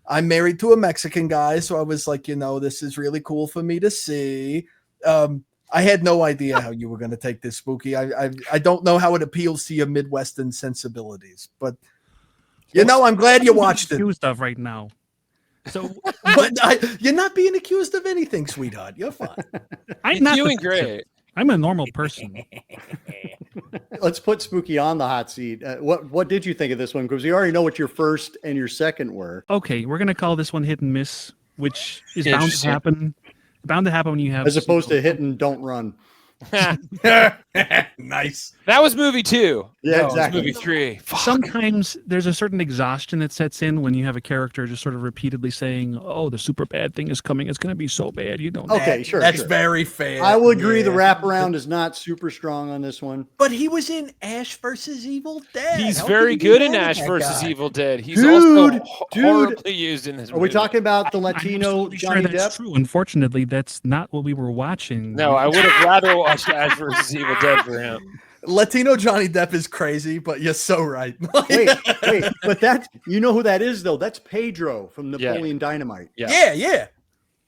I'm married to a Mexican guy, so I was like, this is really cool for me to see. I had no idea how you were going to take this spooky. I don't know how it appeals to your Midwestern sensibilities, but I'm glad you watched it. Accused of right now. So, but you're not being accused of anything, sweetheart. You're fine. I'm not doing great. I'm a normal person. Let's put Spooky on the hot seat. What did you think of this one? Because we already know what your first and your second were. Okay, we're gonna call this one hit and miss, which is bound to happen. Bound to happen when you have, as opposed to hit and don't run. Nice. That was movie 2. Yeah, exactly. Movie 3. Fuck. Sometimes there's a certain exhaustion that sets in when you have a character just sort of repeatedly saying, "Oh, the super bad thing is coming. It's going to be so bad." You don't. Okay, sure. That's very fair. I will agree. The wraparound is not super strong on this one. But he was in Ash versus Evil Dead. He's very good in Ash versus Evil Dead. He's also horribly used in this movie. Are we talking about the Latino I'm Johnny sure that's Depp? true. Unfortunately, that's not what we were watching. No, I would have rather watched Ash versus Evil Dead for him. Latino Johnny Depp is crazy, but you're so right. wait, but that's, you know who that is though? That's Pedro from Napoleon Dynamite. Yeah.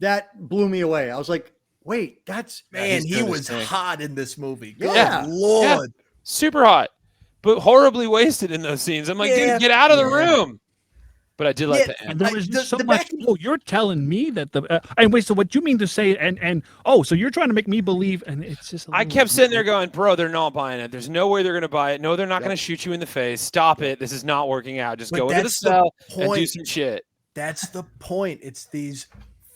That blew me away. I was like, wait, that's man, he was hot in this movie. Good Yeah. Lord. Yeah. Super hot, but horribly wasted in those scenes. I'm like, dude, get out of the room. But I did like the end. And there was just so much. Oh, you're telling me that and wait. So what you mean to say? And so you're trying to make me believe? And it's just. I kept sitting there going, bro, they're not buying it. There's no way they're gonna buy it. No, they're not gonna shoot you in the face. Stop it. This is not working out. Just go into the cell and do some shit. That's the point. It's these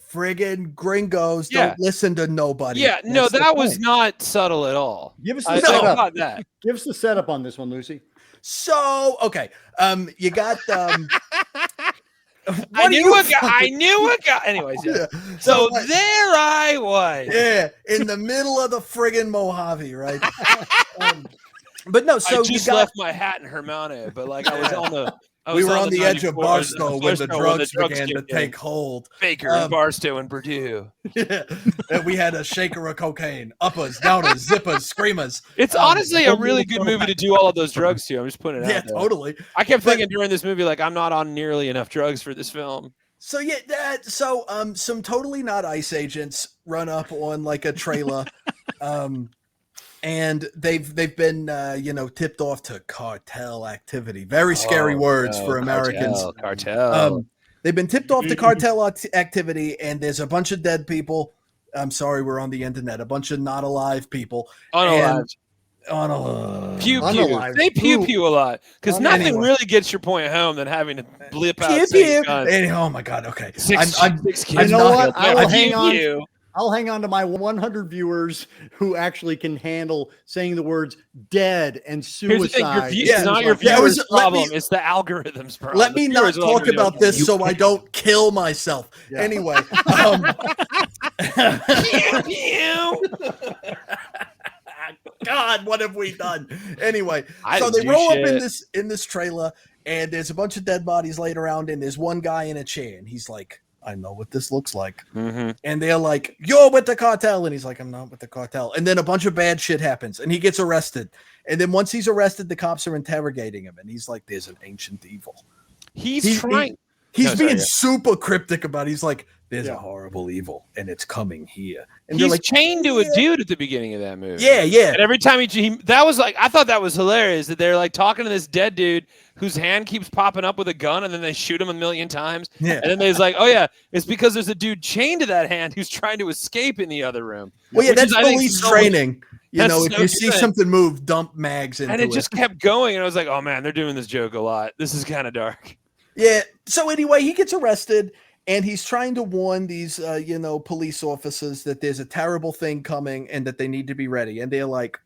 friggin' gringos don't listen to nobody. Yeah, no, that was not subtle at all. Give us the setup. That. Give us the setup on this one, Lucy. So okay, you got I knew a guy. Anyways, yeah. So there I was. Yeah, in the middle of the friggin' Mojave, right? But no, so I just left my hat in Hermana, but like I was on the. We were on the edge of Barstow when the drugs began to take hold. Baker, Barstow, and Purdue. Yeah, and we had a shaker of cocaine, uppers, downers, zippers, screamers. It's honestly a really good movie to do all of those drugs to. I'm just putting it out there. Yeah, totally. I kept thinking during this movie, like, I'm not on nearly enough drugs for this film. So yeah, some totally not ICE agents run up on like a trailer. And they've been tipped off to cartel activity. Very scary words for Americans. Cartel. They've been tipped off to cartel activity, and there's a bunch of dead people. I'm sorry, we're on the internet. A bunch of not alive people. Unalive. Pew pew. They pew pew a lot because nothing really gets your point home than having to blip out. Oh my god. Okay. Six kids. You know what? I will hang on. I'll hang on to my 100 viewers who actually can handle saying the words dead and suicide. It's not your viewers' problem. It's the algorithm's problem. Let me not talk about this so I don't kill myself. Yeah. Anyway. God, what have we done? Anyway, so they roll up in this trailer, and there's a bunch of dead bodies laid around, and there's one guy in a chair, and he's like, I know what this looks like. Mm-hmm. And they're like, you're with the cartel. And he's like, I'm not with the cartel. And then a bunch of bad shit happens and he gets arrested. And then once he's arrested, the cops are interrogating him. And he's like, there's an ancient evil. He's being super cryptic about it. He's like, there's a horrible evil and it's coming here. And he's like, chained to a dude at the beginning of that movie. Yeah. And every time that was like, I thought that was hilarious that they're like talking to this dead dude whose hand keeps popping up with a gun, and then they shoot him a million times. Yeah. And then he's like, oh yeah, it's because there's a dude chained to that hand who's trying to escape in the other room. Well, yeah, that's police training. You know, if you see something move, dump mags into it. And it just kept going, and I was like, oh man, they're doing this joke a lot. This is kind of dark. Yeah. So anyway, he gets arrested, and he's trying to warn these, police officers that there's a terrible thing coming and that they need to be ready. And they're like,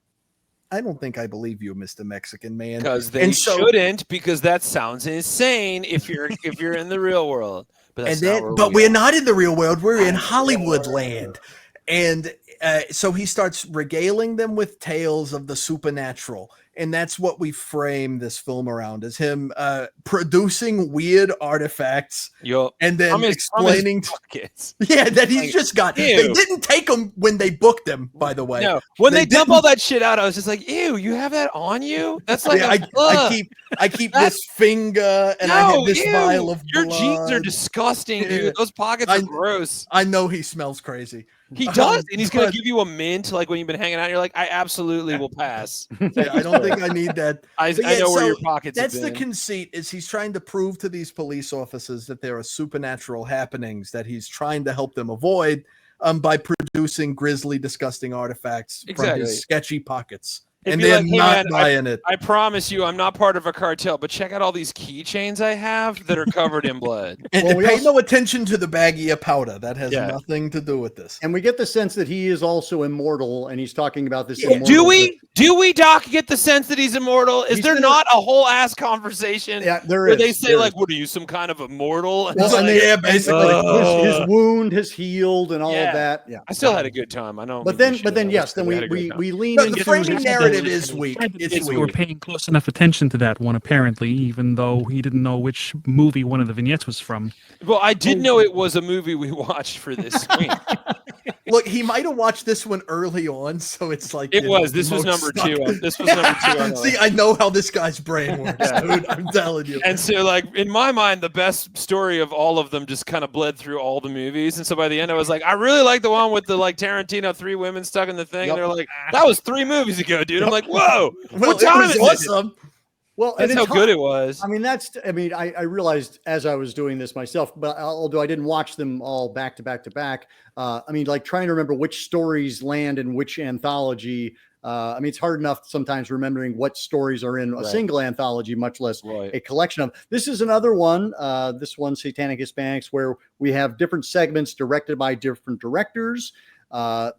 I don't think I believe you, Mr. Mexican man. Because they shouldn't, because that sounds insane if you're in the real world. But we're not in the real world. We're in Hollywood land. And so he starts regaling them with tales of the supernatural. And that's what we frame this film around, is him producing weird artifacts and then explaining that he's just got. Ew. They didn't take him when they booked him, by the way. No, when they dump all that shit out, I was just like, ew, you have that on you? That's like I keep this finger and I have this vial of blood. Your jeans are disgusting, dude. Those pockets are gross. I know he smells crazy. He does, and he's gonna give you a mint like when you've been hanging out. You're like, I absolutely will pass. Yeah, I don't think I need that. I know where your pockets. That's the conceit. Is he's trying to prove to these police officers that there are supernatural happenings that he's trying to help them avoid by producing grisly, disgusting artifacts from his sketchy pockets. And they're not buying it. I promise you, I'm not part of a cartel, but check out all these keychains I have that are covered in blood. And pay no attention to the baggie of powder. That has nothing to do with this. And we get the sense that he is also immortal, and he's talking about this. Do we, Doc, get the sense that he's immortal? Is there not a whole ass conversation where they say, like, what are you, some kind of immortal? Well, basically. His wound has healed and all of that. Yeah. I still had a good time. I know. But then we lean into the framing narrative. It is weak. We were paying close enough attention to that one, apparently, even though he didn't know which movie one of the vignettes was from. Well, I did know it was a movie we watched for this screen. Look, he might have watched this one early on, so it's like It was. This was number two. This was number 2 on the See, list. I know how this guy's brain works, dude. I'm telling you. And so, like, in my mind, the best story of all of them just kind of bled through all the movies. And so by the end, I was like, I really like the one with the, like, Tarantino, 3 women stuck in the thing. And they're like, that was 3 movies ago, dude. I'm like, whoa. Well, what time is it? awesome. Well, That's how good it was. I mean, I realized as I was doing this myself, but although I didn't watch them all back to back to back, I mean, like trying to remember which stories land in which anthology. I mean, it's hard enough sometimes remembering what stories are in a single anthology, much less a collection of. This is another one, Satanic Hispanics, where we have different segments directed by different directors.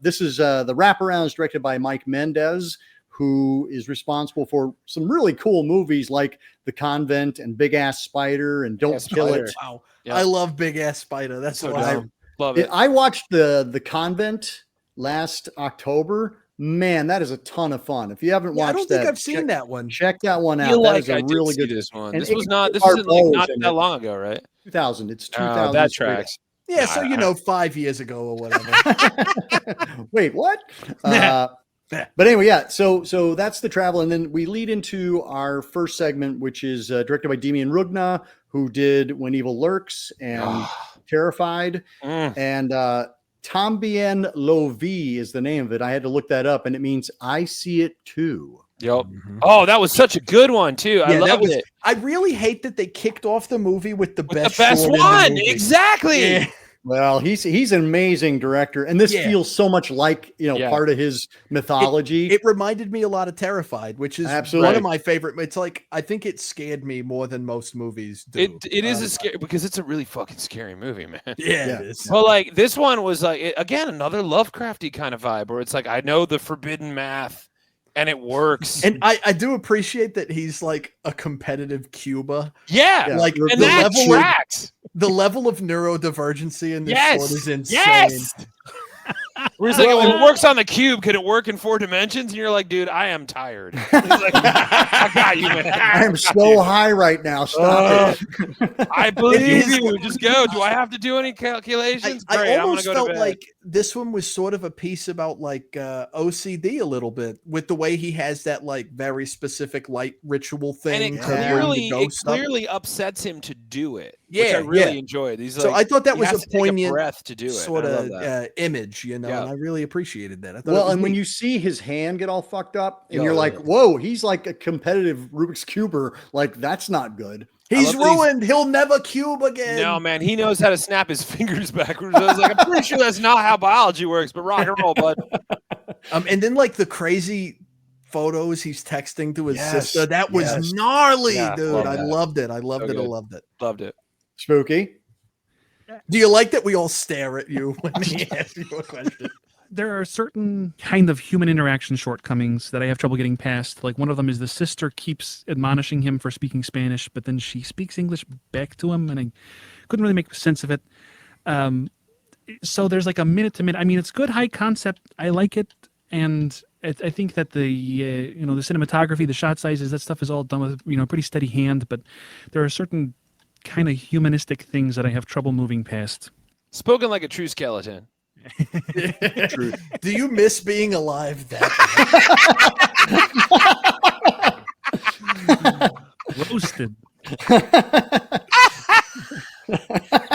This is the wraparounds directed by Mike Mendez, who is responsible for some really cool movies like The Convent and Big Ass Spider and Don't Kill It. Wow. Yep. I love Big Ass Spider. That's so I love it. I watched the Convent last October. Man, that is a ton of fun. If you haven't watched that, I don't think I've seen that one. Check that one out. That Like is a really good this one. This was not that long ago, right? 2000. It's 2000. That tracks. Yeah, so 5 years ago or whatever. Wait, what? But anyway, yeah. So that's the travel, and then we lead into our first segment, which is directed by Demian Rugna, who did When Evil Lurks and Terrified, and Tambien Lovi is the name of it. I had to look that up, and it means I see it too. Yep. Mm-hmm. Oh, that was such a good one too. I loved it. I really hate that they kicked off the movie with the best one. Exactly. Yeah. Well, he's an amazing director, and this feels so much like part of his mythology. It reminded me a lot of Terrified, which is absolutely one of my favorite. It's like I think it scared me more than most movies do. It is a scary because it's a really fucking scary movie, man. Yeah, it is. Well, like this one was like again another Lovecrafty kind of vibe where it's like I know the forbidden math. And it works. And I do appreciate that he's like a competitive Cuba. Yeah. Like and that tracks. The level of neurodivergency in this short is insane. Yes. Where he's like, it works on the cube. Can it work in 4 dimensions? And you're like, dude, I am tired. He's like, I got you, man. I am so high right now. Stop it. I believe you. Just go. Do I have to do any calculations? I almost felt like this one was sort of a piece about like OCD a little bit with the way he has that like very specific light ritual thing. And it clearly upsets him to do it. Yeah, which I really enjoyed. He's so I thought that was a poignant breath to do it. Sort of image, and I really appreciated that. I thought and when you see his hand get all fucked up, and you're like, "Whoa, he's like a competitive Rubik's cuber." Like that's not good. He's ruined. He'll never cube again. No, man, he knows how to snap his fingers backwards. I was like, I'm pretty sure that's not how biology works, but rock and roll, bud. And then like the crazy photos he's texting to his sister. That was gnarly, dude. I loved it. I loved it. Loved it. Spooky. Do you like that we all stare at you when he asks you a question? There are certain kind of human interaction shortcomings that I have trouble getting past. Like one of them is the sister keeps admonishing him for speaking Spanish, but then she speaks English back to him, and I couldn't really make sense of it. So there's like a minute to minute. I mean, it's good high concept. I like it, and I think that the the cinematography, the shot sizes, that stuff is all done with pretty steady hand. But there are certain kind of humanistic things that I have trouble moving past. Spoken like a true skeleton. True. Do you miss being alive that Roasted.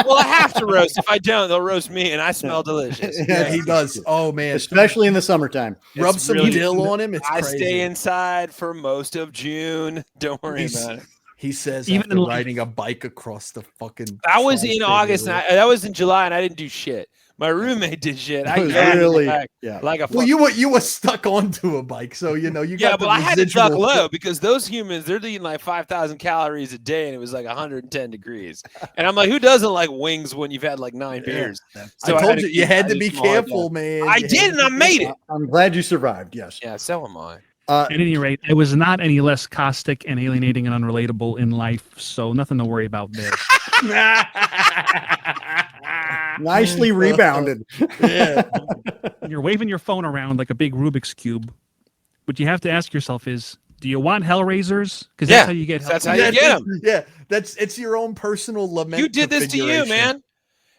Well, I have to roast. If I don't, they'll roast me, and I smell delicious. Yeah, he does. Oh man, especially in the summertime. Rub some dill on him. It's crazy. I stay inside for most of June. Don't worry about it. He says even riding a bike across the fucking. I was in August, and that was in July, and I didn't do shit. My roommate did shit. I really, like a. Well, you were stuck onto a bike, so you got. Yeah, but I had to duck low because those humans, they're eating like 5,000 calories a day, and it was like 110 degrees. And I'm like, who doesn't like wings when you've had like 9 beers? So I told you had to be careful, man. I did, and I made it. I'm glad you survived. Yes. Yeah, so am I. At any rate, I was not any less caustic and alienating and unrelatable in life, so nothing to worry about there. Nicely rebounded. Yeah. You're waving your phone around like a big Rubik's Cube. What you have to ask yourself is, do you want Hellraisers? Because that's how you get That's how you get them. Yeah, it's your own personal lament. You did this to you, man.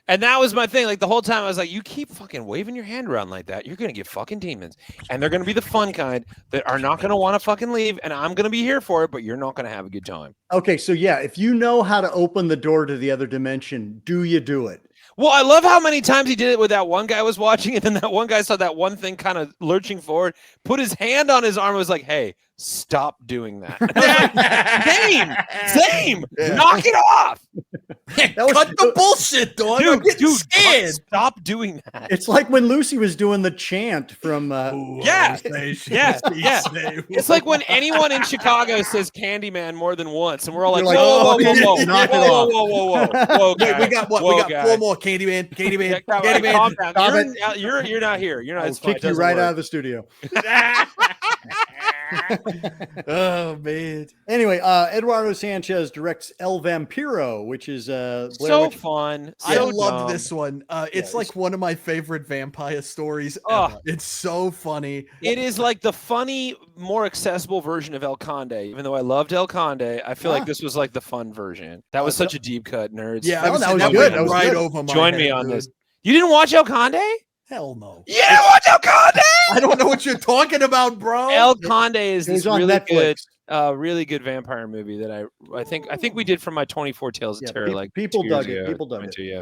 And that was my thing. Like the whole time I was like, you keep fucking waving your hand around like that, you're going to get fucking demons. And they're going to be the fun kind that are not going to want to fucking leave. And I'm going to be here for it, but you're not going to have a good time. Okay, so yeah, if you know how to open the door to the other dimension, do you do it? Well, I love how many times he did it with that one guy was watching, and then that one guy saw that one thing kind of lurching forward, put his hand on his arm, and was like, hey, stop doing that. And I was like, same, knock it off. Cut the bullshit, dog. Dude, scared. Stop doing that. It's like when Lucy was doing the chant from yeah. It's like when anyone in Chicago says Candyman more than once, and we're all like, whoa, Wait, we got what? We got 4 more. Candyman. You're not here. You're not. I'll kick you right out of the studio. Oh man. Anyway, Eduardo Sanchez directs El Vampiro, which is so fun. I love this one. It's like one of my favorite vampire stories ever. It's so funny. It is like the funny, more accessible version of El Conde. Even though I loved El Conde, I feel like this was like the fun version. That was such a deep cut, nerds. Yeah, that was good. That was right over my Join head, me on dude. this. You didn't watch El Conde? Hell no. You didn't watch El Conde? I don't know what you're talking about, bro. El Conde is this on really Netflix. good, really good vampire movie that I think we did from my 24 Tales of Terror. Like people 2 dug years it. ago, People dug it. 22, yeah.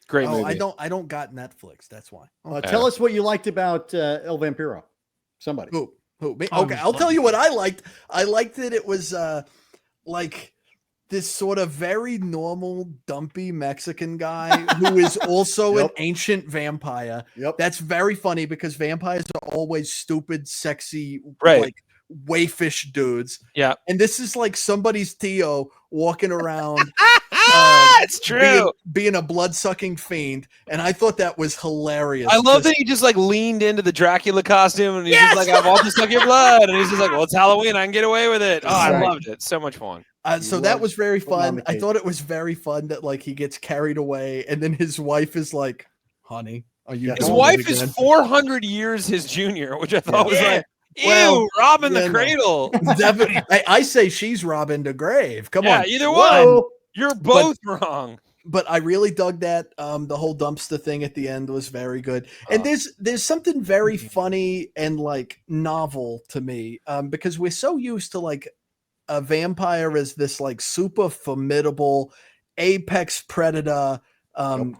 Great movie. I don't got Netflix. That's why. Tell us what you liked about El Vampiro. Somebody. Who? Me? Okay, I'll tell you what I liked. I liked that it was like this sort of very normal, dumpy Mexican guy who is also an ancient vampire. Yep. That's very funny because vampires are always stupid, sexy, like waifish dudes. Yeah. And this is like somebody's Tio walking around. It's true. Being a blood-sucking fiend, and I thought that was hilarious. I love that he just like leaned into the Dracula costume, and he's just like, "I want to suck your blood," and he's just like, "Well, it's Halloween, I can get away with it." Oh, I loved it. So much fun. So that was very fun. I thought it was very fun that like he gets carried away, and then his wife is like, "Honey, are you?" His wife is 400 years his junior, which I thought was like, ew, robbing the cradle. Definitely, I say she's robbing the grave. Come on, either one. You're both wrong. But I really dug that. The whole dumpster thing at the end was very good. And there's something very funny and like novel to me because we're so used to like a vampire as this like super formidable apex predator.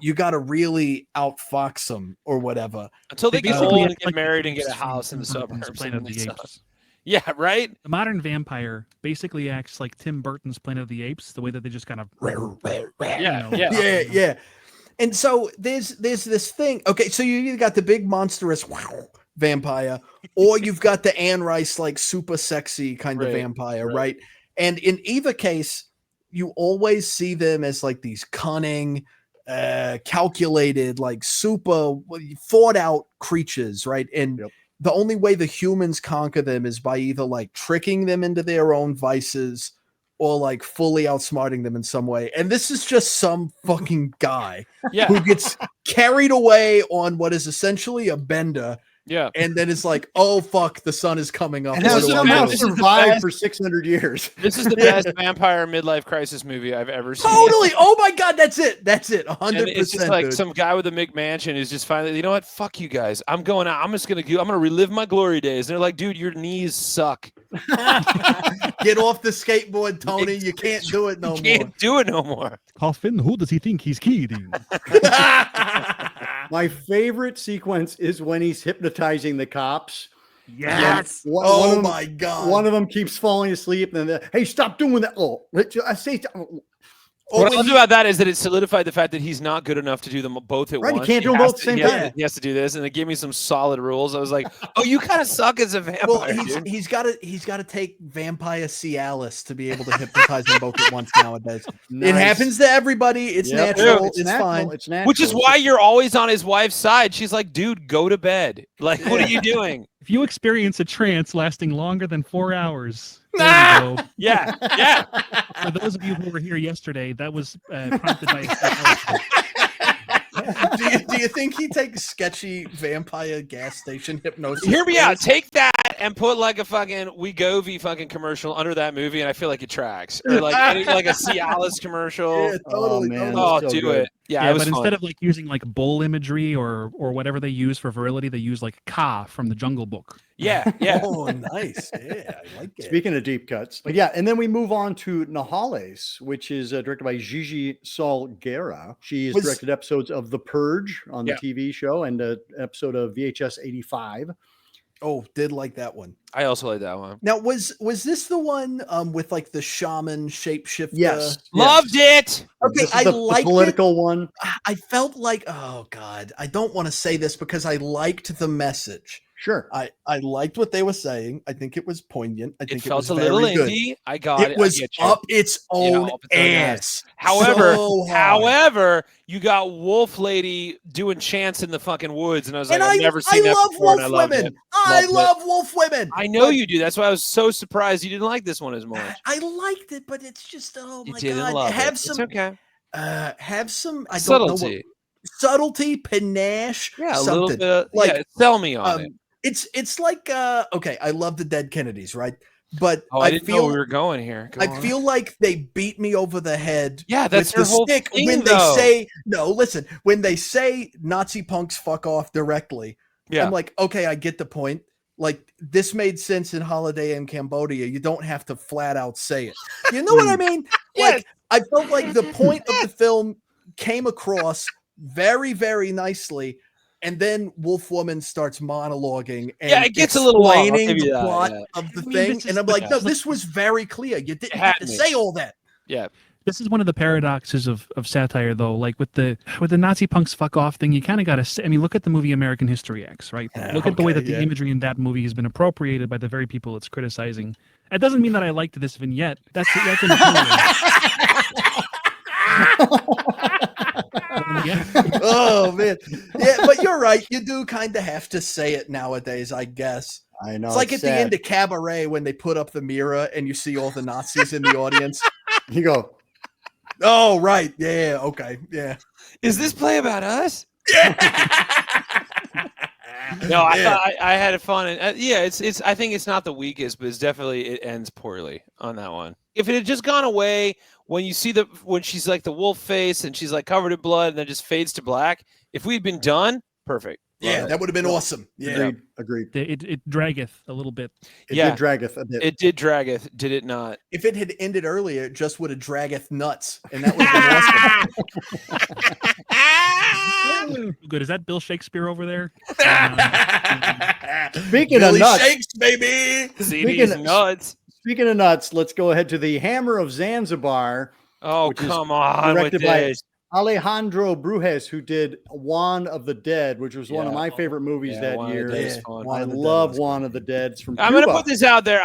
You got to really outfox them or whatever. Until they get old and get married and get a house in the suburbs. Planet of the Apes. Yeah, right? The modern vampire basically acts like Tim Burton's Planet of the Apes, the way that they just kind of... Yeah. And so there's this thing. Okay, so you either got the big monstrous vampire or you've got the Anne Rice, like super sexy kind of vampire, right? And in either case, you always see them as like these cunning, calculated, like super thought out creatures, right? And the only way the humans conquer them is by either like tricking them into their own vices or like fully outsmarting them in some way. And this is just some fucking guy who gets carried away on what is essentially a bender. Yeah. And then it's like, oh, fuck, the sun is coming up. And has somehow survived for 600 years. This is the best vampire midlife crisis movie I've ever seen. Totally. Oh, my God. That's it. 100%. And it's just like some guy with a McMansion is just finally, you know what? Fuck you guys. I'm going out. I'm going to relive my glory days. And they're like, dude, your knees suck. Get off the skateboard, Tony. You can't do it no more. You can't do it no more. Coffin, who does he think he's kidding? My favorite sequence is when he's hypnotizing the cops. Yes. My God. One of them keeps falling asleep, and then, hey, stop doing that. I say. What I love about that is that it solidified the fact that he's not good enough to do them both at once. He can't do them both at the same time. He has to do this, and they gave me some solid rules. I was like, "Oh, you kind of suck as a vampire." Well, he's got to take vampire Cialis to be able to hypnotize them both at once nowadays. Nice. It happens to everybody. It's natural. It's fine. It's natural. Which is why you're always on his wife's side. She's like, "Dude, go to bed. Like, what are you doing?" If you experience a trance lasting longer than 4 hours. Yeah. For those of you who were here yesterday, that was prompted by do you think he takes sketchy vampire gas station hypnosis? Hear me out. Take that and put like a fucking Wegovy fucking commercial under that movie, and I feel like it tracks. Or like like a Cialis commercial. Yeah, totally. man. Oh, so do good. it. Yeah, it was but fun. instead of like using like bull imagery or whatever they use for virility, they use like Ka from the Jungle Book. Yeah, yeah. Oh, nice. Yeah, I like it. Speaking of deep cuts, but yeah, and then we move on to Nahales, which is directed by Gigi Salguera. She has directed episodes of The Purge on the TV show and an episode of VHS 85. Oh, did like that one. I also like that one. Now, was this the one with like the shaman shapeshifter? Yes. Loved it. Okay, I liked the political one. I felt like, oh God, I don't want to say this because I liked the message. Sure. I liked what they were saying. I think it was poignant. I think It felt was a little very good. indie. I got it. It was up its own ass. However, you got Wolf Lady doing chants in the fucking woods, and I was like, I've never seen that before. I love wolf women. I love wolf women. I know you do. That's why I was so surprised you didn't like this one as much. I liked it, but it's just oh my God. Love have it. some. It's okay. Have some. I subtlety. don't know what, subtlety, panache. Yeah, something. A little bit. Like sell me on it. It's like okay, I love the Dead Kennedys, right? But I didn't know we were going here. Feel like they beat me over the head. Yeah, that's with their whole stick thing, when they say no. Listen, when they say Nazi punks fuck off directly, I'm like, okay, I get the point. Like this made sense in Holiday in Cambodia. You don't have to flat out say it. You know what I mean? Like I felt like the point of the film came across very, very nicely. And then Wolf Woman starts monologuing and it gets a little long. explaining the plot of the thing. And I'm like, no, this was very clear. You didn't have to say all that. Yeah. This is one of the paradoxes of satire, though. Like with the Nazi punks fuck off thing, you kind of got to say, I mean, look at the movie American History X, right? Look at the way that the imagery in that movie has been appropriated by the very people it's criticizing. That doesn't mean that I liked this vignette. That's an Oh man, yeah, but you're right. You do kind of have to say it nowadays, I guess. I know. It's like at the end of Cabaret when they put up the mirror and you see all the Nazis in the audience. You go, oh right, yeah, okay, yeah. Is this play about us? Yeah. No, I thought I had fun, and it's. I think it's not the weakest, but it's definitely it ends poorly on that one. If it had just gone away when you see when she's like the wolf face and she's like covered in blood and then just fades to black, if we'd been done, perfect. Yeah, that would have been awesome. Yeah, agreed. It draggeth a little bit. It did draggeth a bit. It did draggeth, did it not? If it had ended earlier, it just would have draggeth nuts, and that would have been awesome. Good. Is that Bill Shakespeare over there? Speaking Billy of nuts, Shakes, baby. Speaking of nuts, let's go ahead to the Hammer of Zanzibar. Oh, come on! Directed by Alejandro Brujes, who did Juan of the Dead, which was one of my favorite movies that year. I love Juan of the Dead. It's from Cuba. I'm going to put this out there.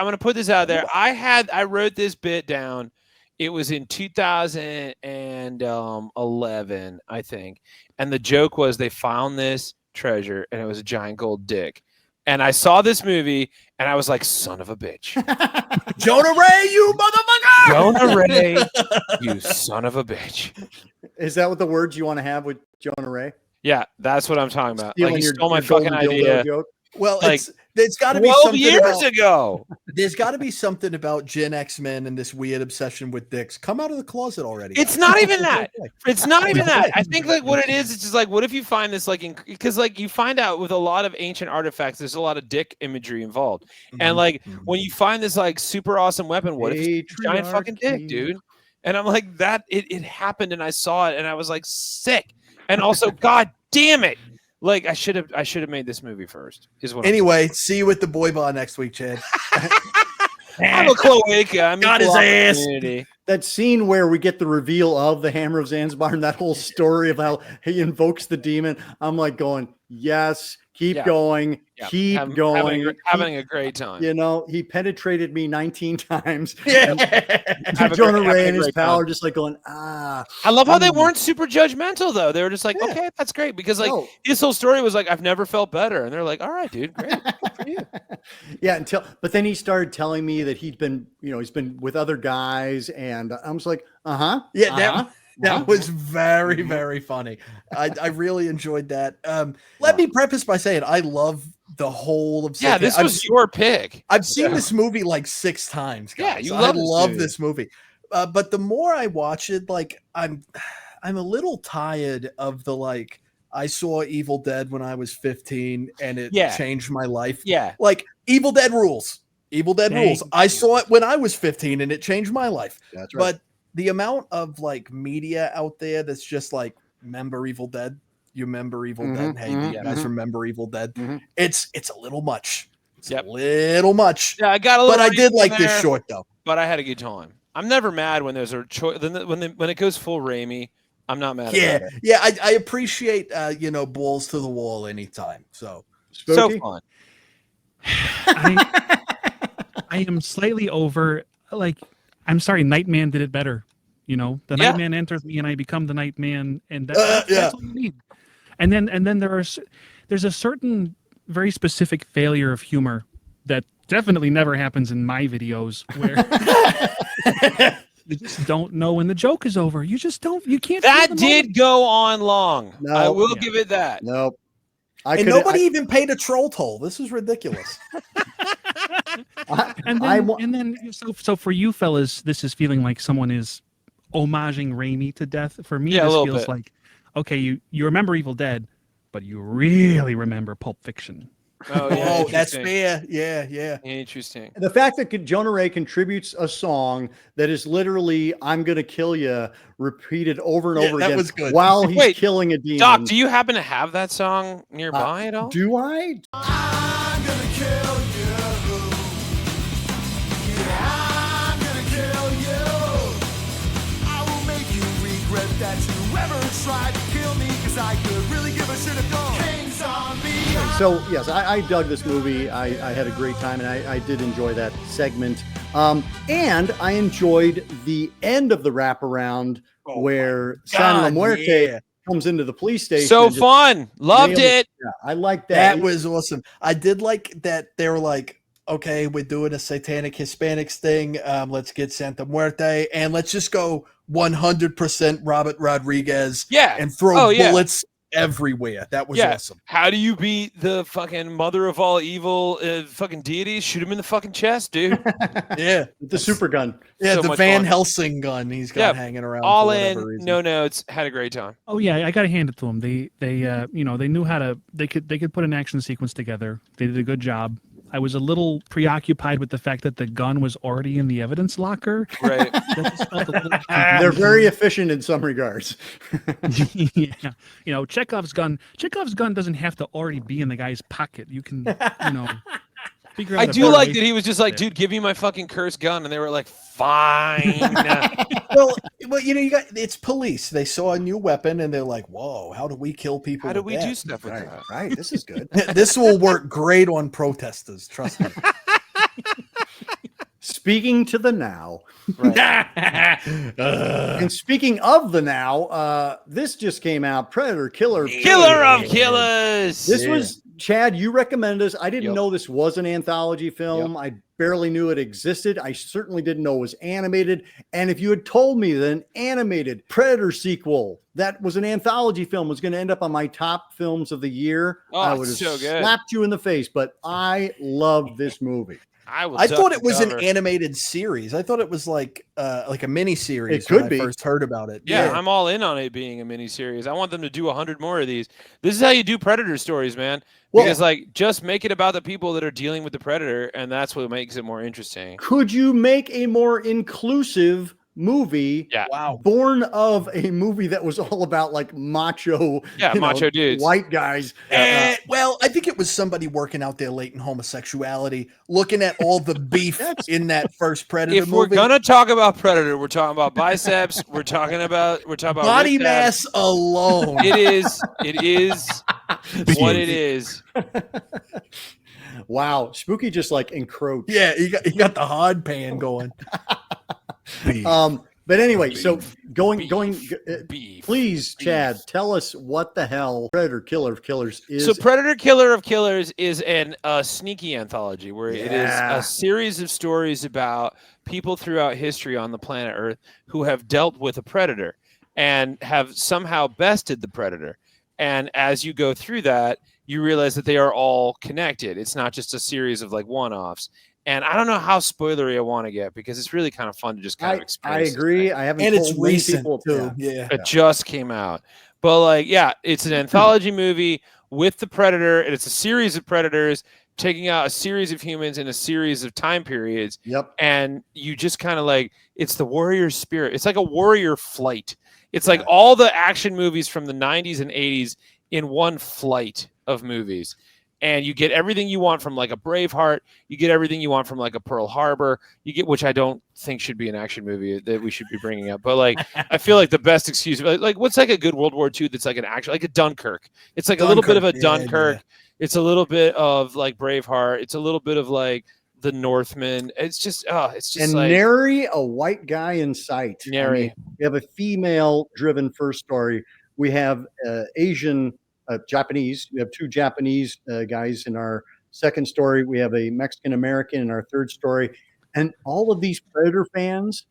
I wrote this bit down. It was in 2011, I think. And the joke was they found this treasure and it was a giant gold dick. And I saw this movie and I was like, son of a bitch. Jonah Ray, you motherfucker! Jonah Ray, you son of a bitch. Is that what the words you want to have with Jonah Ray? Yeah, that's what I'm talking about. Stealing like, he stole my fucking idea. Well, like, there's got to be 12 something years ago. There's got to be something about Gen X men and this weird obsession with dicks. Come out of the closet already. It's not even that. It's not even that. I think like what it is, it's just like, what if you find this like, because like you find out with a lot of ancient artifacts, there's a lot of dick imagery involved, and like when you find this like super awesome weapon, what if it's a giant fucking dick, dude? And I'm like that. It happened, and I saw it, and I was like sick, and also, god damn it. Like I should have made this movie first. Is what. Anyway, see you at the boy bar next week, Chad. I'm a cloaca. I'm got his ass. That scene where we get the reveal of the Hammer of Zanzibar and that whole story of how he invokes the demon. I'm like going, yes, keep going, keep going, having a great time. You know, he penetrated me 19 times. Yeah. Jonah Ray and his pal are just like going, ah. I love how they weren't super judgmental though. They were just like, okay, that's great, because like his whole story was like, I've never felt better, and they're like, all right, dude, great, good for you. Yeah, but then he started telling me that he's been with other guys, and I was like, that was very, very funny. I really enjoyed that. Let me preface by saying I love the whole of Yeah, this was your pick. I've seen this movie like 6 times, guys. Yeah, I love this movie. But the more I watch it, like I'm a little tired of the like I saw Evil Dead when I was 15 and it changed my life. Yeah. Like Evil Dead rules. Evil Dead rules. I saw it when I was 15 and it changed my life. That's right. But the amount of like media out there that's just like, remember Evil Dead? You remember Evil Dead? Hey, do you guys remember Evil Dead? It's a little much. It's a little much. Yeah, I got a little. But I did like this short though. But I had a good time. I'm never mad when there's a choice. When it goes full Raimi, I'm not mad. Yeah, about it. yeah. I appreciate balls to the wall anytime. So Spooky? So fun. I am slightly over. Like, I'm sorry, Nightman did it better. You know, the Nightman enters me, and I become the Nightman, and that's all you need. And then there's a certain very specific failure of humor that definitely never happens in my videos, where you just don't know when the joke is over. You just don't. You can't. That did go on long. No, I will give it that. Nope. And nobody even paid a troll toll. This is ridiculous. And then so for you fellas, this is feeling like someone is homaging Raimi to death. For me, this feels like, okay, you remember Evil Dead, but you really remember Pulp Fiction. Oh, yeah, that's fair. Yeah. Interesting. The fact that Jonah Ray contributes a song that is literally "I'm gonna kill you" repeated over and over again was good. while he's killing a demon. Doc, do you happen to have that song nearby at all? Do I? I'm gonna kill you. Yeah, I'm gonna kill you. I will make you regret that you ever tried to kill me, because I could really give a shit if your king's on me. So yes, I dug this movie. I had a great time, and I did enjoy that segment. And I enjoyed the end of the wraparound where San La Muerte comes into the police station. So fun. Loved it. Yeah, I like that. That was awesome. I did like that they were like, okay, we're doing a Satanic Hispanics thing. Let's get Santa Muerte and let's just go 100% Robert Rodriguez. And throw bullets everywhere. That was awesome. How do you beat the fucking mother of all evil fucking deities? Shoot him in the fucking chest, dude. The super gun. Yeah, So the much Van fun. Helsing gun he's got hanging around. All for in, whatever reason. no notes. Had a great time. Oh yeah, I gotta hand it to them. They they knew how to. They could put an action sequence together. They did a good job. I was a little preoccupied with the fact that the gun was already in the evidence locker. Right. They're very efficient in some regards. Yeah. Chekhov's gun doesn't have to already be in the guy's pocket. You can, figure out I do like that he was just like, dude, give me my fucking cursed gun. And they were like, fine. well, it's police. They saw a new weapon and they're like, whoa, how do we kill people? How do we that? do stuff with that? Right. This is good. This will work great on protesters. Trust me. Speaking to the now. And speaking of the now, this just came out. Predator Killer of Killers. This was Chad. You recommended this. I didn't know this was an anthology film. I barely knew it existed. I certainly didn't know it was animated. And if you had told me that an animated Predator sequel that was an anthology film was going to end up on my top films of the year, I would have slapped you in the face. But I love this movie. I thought it was an animated series. I thought it was like a mini series. It could be. I first heard about it. Yeah, I'm all in on it being a mini series. I want them to do 100 more of these. This is how you do Predator stories, man. Because just make it about the people that are dealing with the Predator, and that's what makes it more interesting. Could you make a more inclusive movie born of a movie that was all about like macho dudes, white guys? Well, I think it was somebody working out their latent homosexuality, looking at all the beef in that first Predator movie. If we're gonna talk about Predator, we're talking about biceps, we're talking about body mass alone. It is what it is. Wow, Spooky just like encroached. Yeah, he got the hard pan going. But anyway, so going. Please, Chad, tell us what the hell Predator Killer of Killers is. So, Predator Killer of Killers is a sneaky anthology where it is a series of stories about people throughout history on the planet Earth who have dealt with a predator and have somehow bested the predator. And as you go through that, you realize that they are all connected. It's not just a series of like one-offs. And I don't know how spoilery I want to get because it's really kind of fun to just kind of I experience. agree. I haven't And it's told many recent people too. Yeah. It just came out. But like, yeah, it's an anthology movie with the Predator, and it's a series of predators taking out a series of humans in a series of time periods. Yep. And you just kind of like, it's the warrior spirit. It's like a warrior flight. It's like all the action movies from the 90s and 80s in one flight of movies. And you get everything you want from like a Braveheart. You get everything you want from like a Pearl Harbor. You get, which I don't think should be an action movie that we should be bringing up. But like, I feel like the best excuse, like what's like a good World War II that's like an action, like a Dunkirk. It's like a little bit of a Dunkirk. It's a little bit of like Braveheart. It's a little bit of like the Northman. It's just and like nary a white guy in sight. Nary. I mean, we have a female-driven first story. We have Asian. Japanese. We have 2 Japanese guys in our second story. We have a Mexican American in our third story. And all of these Predator fans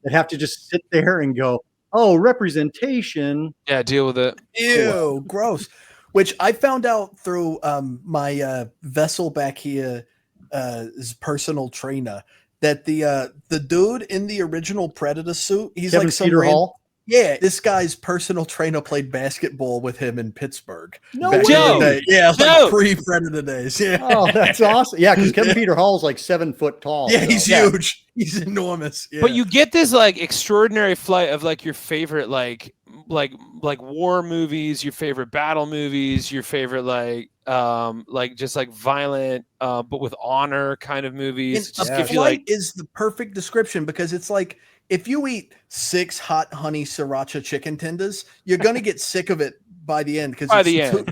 that have to just sit there and go, oh, representation. Yeah, deal with it. Ew, gross. Which I found out through my vessel back here, his personal trainer, that the dude in the original Predator suit, he's Kevin like some Peter Hall. Yeah, this guy's personal trainer played basketball with him in Pittsburgh. No back way. in the day. Yeah, No. like pre-Predator days. Yeah. Oh, that's awesome. Yeah, because Kevin Peter Hall is like 7 foot tall. Yeah, so. he's huge. He's enormous. Yeah. But you get this like extraordinary flight of like your favorite like war movies, your favorite battle movies, your favorite like just like violent but with honor kind of movies. And Just a gives you flight like is the perfect description because it's like if you eat 6 hot honey sriracha chicken tenders, you're gonna get sick of it by the end because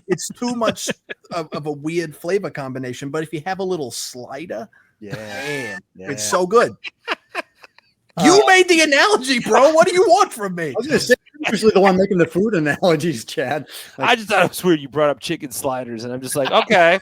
it's too much of a weird flavor combination. But if you have a little slider, man, it's so good. You made the analogy, bro. What do you want from me? I was going to say, you're usually the one making the food analogies, Chad. I just thought it was weird you brought up chicken sliders, and I'm just like, okay,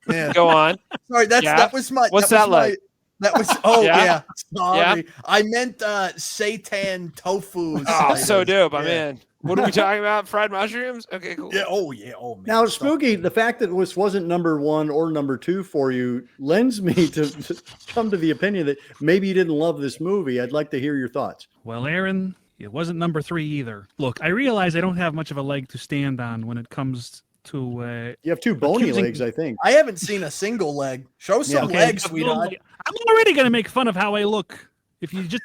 Yeah. go on. Sorry, that was my. What's that that like? That was Yeah? Sorry, I meant seitan tofu. Oh, so dope. I'm Yeah. in. What are we talking about? Fried mushrooms? Okay, cool. Yeah. Oh yeah. Oh man. Now, Spooky, the fact that this wasn't number 1 or number 2 for you lends me to come to the opinion that maybe you didn't love this movie. I'd like to hear your thoughts. Well, Aaron, it wasn't number 3 either. Look, I realize I don't have much of a leg to stand on when it comes to. You have 2 bony choosing- legs, I think. I haven't seen a single leg. Show some Okay. legs, sweetheart. I'm already going to make fun of how I look. If you just.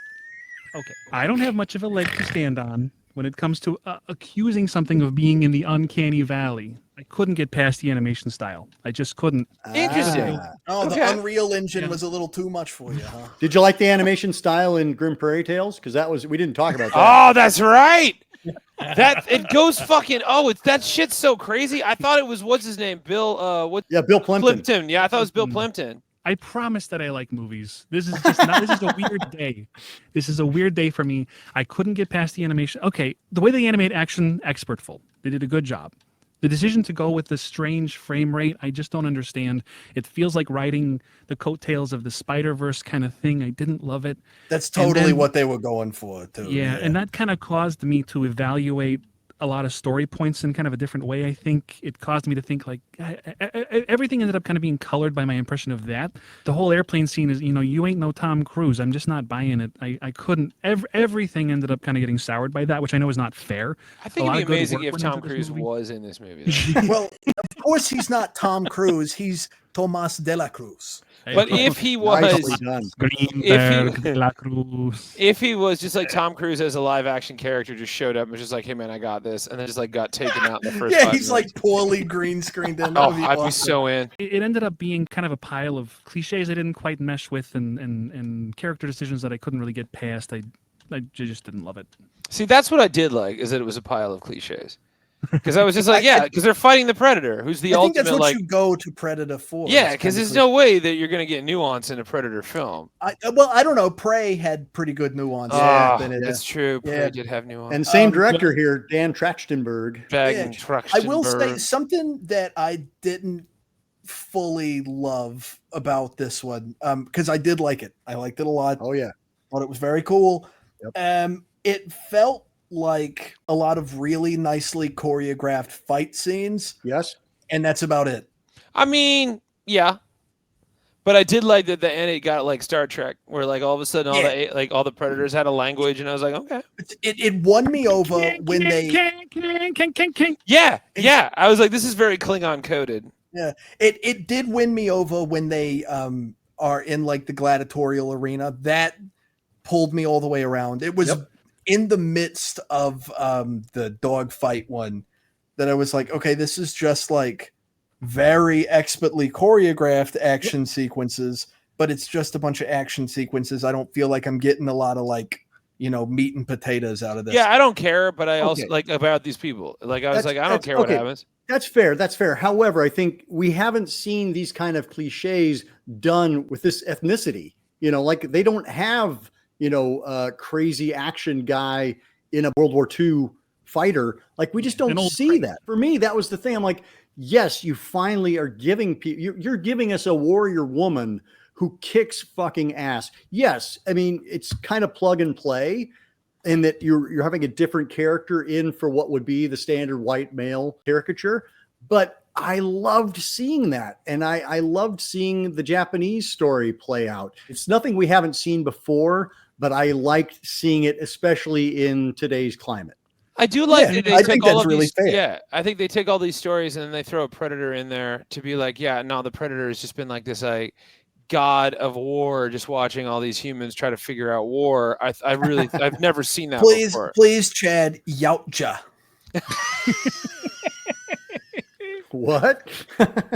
Okay. I don't have much of a leg to stand on when it comes to accusing something of being in the uncanny valley. I couldn't get past the animation style. I just couldn't. Interesting. Oh, the Okay. Unreal Engine Yeah. was a little too much for you, huh? Did you like the animation style in Grim Prairie Tales? Because we didn't talk about that. Oh, that's right. That it goes fucking. Oh, it's that shit's so crazy. I thought it was what's his name, Bill. Yeah, Bill Plimpton. Plimpton. Yeah, I thought it was Bill Plimpton. I promise that I like movies. This is just not, this is a weird day. This is a weird day for me. I couldn't get past the animation. Okay, the way they animate action, expertful. They did a good job. The decision to go with the strange frame rate, I just don't understand. It feels like riding the coattails of the Spider-Verse kind of thing. I didn't love it. That's And totally then- what they were going for, too. Yeah, and that kind of caused me to evaluate a lot of story points in kind of a different way. I think it caused me to think like everything ended up kind of being colored by my impression of that. The whole airplane scene is, you ain't no Tom Cruise. I'm just not buying it. I couldn't. Everything ended up kind of getting soured by that, which I know is not fair. I think A lot it'd of be good amazing work if went Tom into this Cruise movie. was in this movie. though. Well, of course he's not Tom Cruise. He's Tomas de la Cruz. But if he was, Nicely done. Greenberg, De La Cruz. if he was just like Tom Cruise as a live action character, just showed up and was just like, "Hey man, I got this," and then just like got taken out in the first. Yeah, 5 he's minutes. like poorly green screened in. Oh, I'd be so in. It ended up being kind of a pile of cliches I didn't quite mesh with, and character decisions that I couldn't really get past. I just didn't love it. See, that's what I did like, is that it was a pile of cliches. Because I was just like, yeah, because they're fighting the Predator, who's the I think ultimate, that's what like, you go to Predator for. yeah, because there's no way that you're going to get nuance in a Predator film. I don't know. Prey had pretty good nuance. Oh, in it. that's true. Yeah. Prey did have nuance. And same Um, director here, Dan Trachtenberg. I will say something that I didn't fully love about this one, because I did like it. I liked it a lot. Oh, yeah. Thought it was very cool. Yep. It felt like a lot of really nicely choreographed fight scenes. Yes. and that's about it. I mean, yeah. But I did like that the end it got like Star Trek, where like all of a sudden all the predators had a language, and I was like, okay. It won me over when they. Yeah. I was like, this is very Klingon coded. Yeah, it did win me over when they are in like the gladiatorial arena. That pulled me all the way around. It was in the midst of the dogfight one that I was like, okay, this is just like very expertly choreographed action sequences, but it's just a bunch of action sequences. I don't feel like I'm getting a lot of like, meat and potatoes out of this. Yeah, I don't done but I also like about these people. Like I was like, I don't care what happens. That's fair. That's fair. However, I think we haven't seen these kind of cliches done with this ethnicity. Like they don't have, a crazy action guy in a World War II fighter. Like we just don't see that. For me, that was the thing. I'm like, yes, you finally are giving people, you're giving us a warrior woman who kicks fucking ass. Yes. I mean, it's kind of plug and play in that you're having a different character in for what would be the standard white male caricature. But I loved seeing that. And I loved seeing the Japanese story play out. It's nothing we haven't seen before, but I liked seeing it, especially in today's climate. I do like that they take all of really these. fair. Yeah, I think they take all these stories and then they throw a predator in there to be like, yeah, no, the predator has just been like this like god of war, just watching all these humans try to figure out war. I've never seen that before. Please, Chad, yautja. What?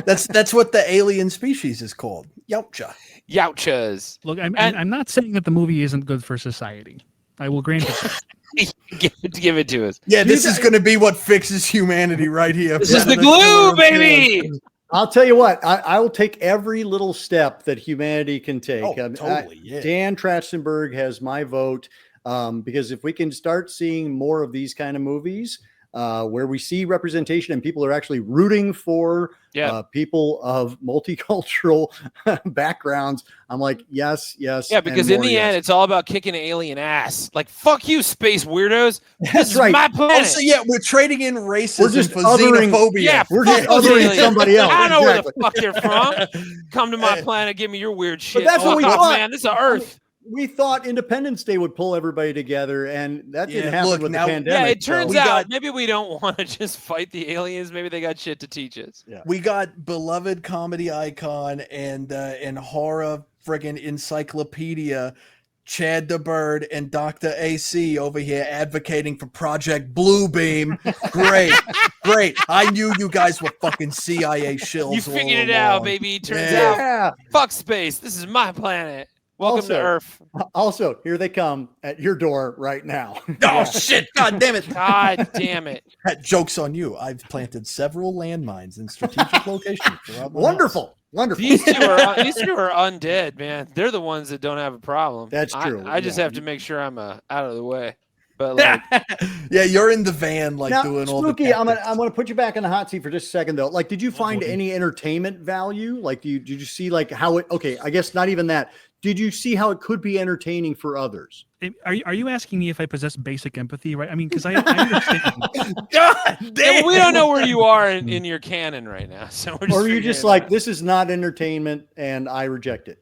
That's what the alien species is called. Yautja. Yautjas. Look, I'm not saying that the movie isn't good for society. I will grant it. Give it to us. Yeah, this is going to be what fixes humanity right here. This is the glue, baby. I'll tell you what, I will take every little step that humanity can take. Oh, totally, yeah. Dan Trachtenberg has my vote because if we can start seeing more of these kind of movies where we see representation and people are actually rooting for people of multicultural backgrounds, I'm like, yes. Yeah, because in the end, it's all about kicking alien ass. Like, fuck you, space weirdos. That's right. My planet. Also, yeah, we're trading in racism We're just for othering, xenophobia. Yeah, we're just othering somebody else. I don't know where the fuck they're from. Come to my planet, give me your weird shit. But that's what we thought. Man, this is Earth. We thought Independence Day would pull everybody together, and that didn't happen with the pandemic. Yeah, it turns out maybe we don't want to just fight the aliens. Maybe they got shit to teach us. Yeah. We got beloved comedy icon and horror friggin' encyclopedia Chad the Bird and Dr. AC over here advocating for Project Bluebeam. Great. I knew you guys were fucking CIA shills. You figured it out, baby. Turns out, fuck space. This is my planet. Welcome to Earth. Also, here they come at your door right now. Oh, shit. God damn it. God damn it. That joke's on you. I've planted several landmines in strategic locations. Wonderful. These two are undead, man. They're the ones that don't have a problem. That's true. I just have to make sure I'm out of the way. But like, yeah, you're in the van, like now, doing all Spooky, the. I'm gonna put you back in the hot seat for just a second, though. Like, did you find any entertainment value? Like, did you see like how it? Okay, I guess not even that. Did you see how it could be entertaining for others? Are you asking me if I possess basic empathy, right? I mean, because I understand. God damn. Yeah, we don't know where you are in your canon right now, so we're just or are you just like, this is not entertainment, and I reject it?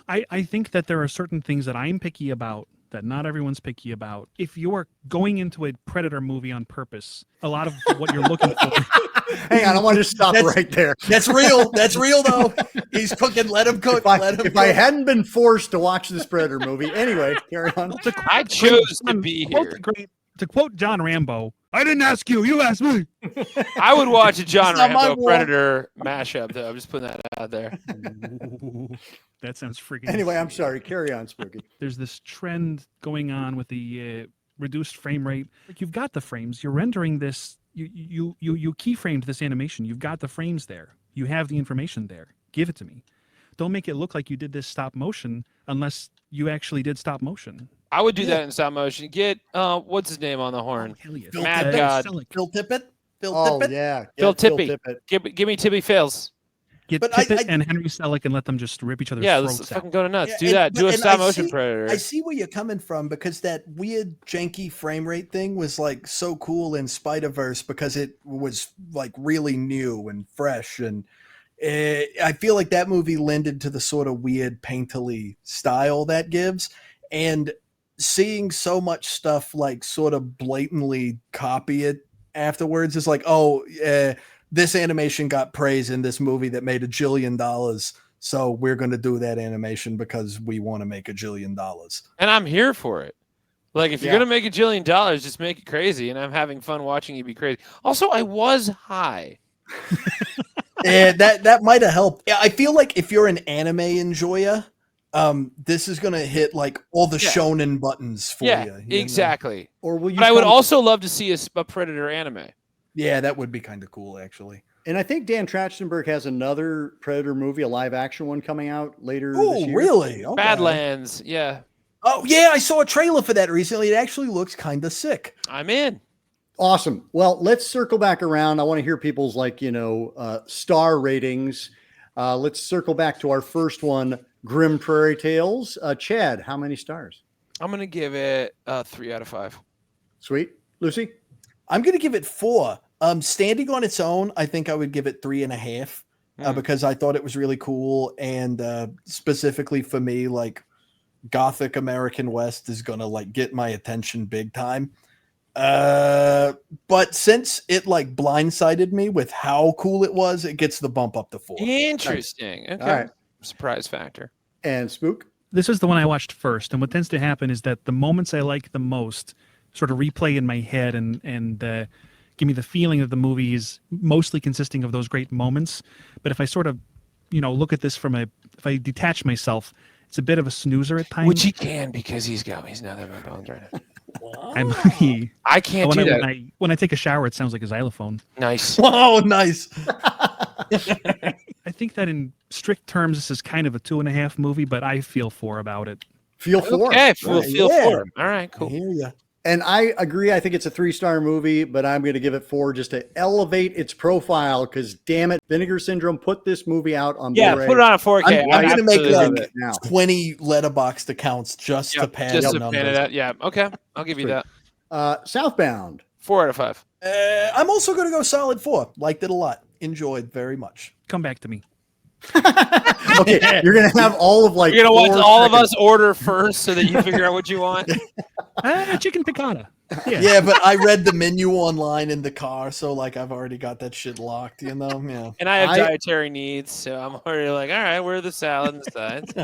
I think that there are certain things that I'm picky about that not everyone's picky about. If you're going into a Predator movie on purpose, a lot of what you're looking for. Hang on, I want to stop right there. That's real. That's real, though. He's cooking. Let him cook. If I hadn't been forced to watch this Predator movie, anyway, carry on. I chose to be here. To quote John Rambo, I didn't ask you. You asked me. I would watch a John Rambo Predator mashup, though. I'm just putting that out there. That sounds freaking. Anyway, I'm sorry. Carry on, Spooky. There's this trend going on with the reduced frame rate. Like, you've got the frames. You're rendering this. You keyframed this animation. You've got the frames there. You have the information there. Give it to me. Don't make it look like you did this stop motion unless you actually did stop motion. I would do that in stop motion. Get what's his name on the horn? Mad God. Phil Tippett. Oh yeah, Phil Tippett. Give me Tippy Fails. Get But Tippett and Henry Selick and let them just rip each other's let's throats fucking out. go to nuts. Yeah, Do that. Do a stop motion I Predator. see where you're coming from, because that weird janky frame rate thing was like so cool in Spider-Verse because it was like really new and fresh, and I feel like that movie lended to the sort of weird painterly style that gives, and seeing so much stuff like sort of blatantly copy it afterwards is like, oh, this animation got praise in this movie that made $1 jillion. So we're going to do that animation because we want to make $1 jillion. And I'm here for it. Like, if you're going to make $1 jillion, just make it crazy. And I'm having fun watching you be crazy. Also, I was high. And that might have helped. Yeah, I feel like if you're an anime enjoyer, this is going to hit like all the shonen buttons for you. Exactly. Or will you? But I would also love to see a Predator anime. Yeah, that would be kind of cool, actually. And I think Dan Trachtenberg has another Predator movie, a live action one coming out later this Oh, year. really? Okay. Badlands, yeah. Oh, yeah, I saw a trailer for that recently. It actually looks kind of sick. I'm in. Awesome. Well, let's circle back around. I want to hear people's star ratings. Let's circle back to our first one, Grim Prairie Tales. Chad, how many stars? I'm going to give it 3 out of 5. Sweet. Lucy? I'm going to give it 4. Standing on its own, I think I would give it 3.5 because I thought it was really cool. And specifically for me, like Gothic American West is going to like get my attention big time. But since it like blindsided me with how cool it was, it gets the bump up to 4. Interesting. Nice. Okay. All right. Surprise factor. And Spook? This is the one I watched first, and what tends to happen is that the moments I like the most sort of replay in my head and give me the feeling that the movie is mostly consisting of those great moments. But if I sort of, look at this if I detach myself, it's a bit of a snoozer at times. Which he can, because he's now there my bones right now. I can't do that. When I take a shower, it sounds like a xylophone. Nice. Oh, nice. I think that in strict terms, this is kind of a 2.5 movie, but I feel 4 about it. Feel 4. Okay, feel 4. All right, cool. I hear you. And I agree. I think it's a 3-star movie, but I'm going to give it 4 just to elevate its profile. Because damn it, Vinegar Syndrome put this movie out on Blu-ray. Put it on a 4K. I'm going to make like now 20 letterbox accounts just to pad just the to numbers. pan it out. Yeah, okay, I'll give you that. Southbound. 4 out of 5. I'm also going to go solid 4. Liked it a lot. Enjoyed very much. Come back to me. Okay, you're going to have all of You're going to watch all of us order first so that you figure out what you want. Chicken piccata. Yeah, but I read the menu online in the car, so like I've already got that shit locked, Yeah. And I have dietary needs, so I'm already like, all right, where are the salad and the sides?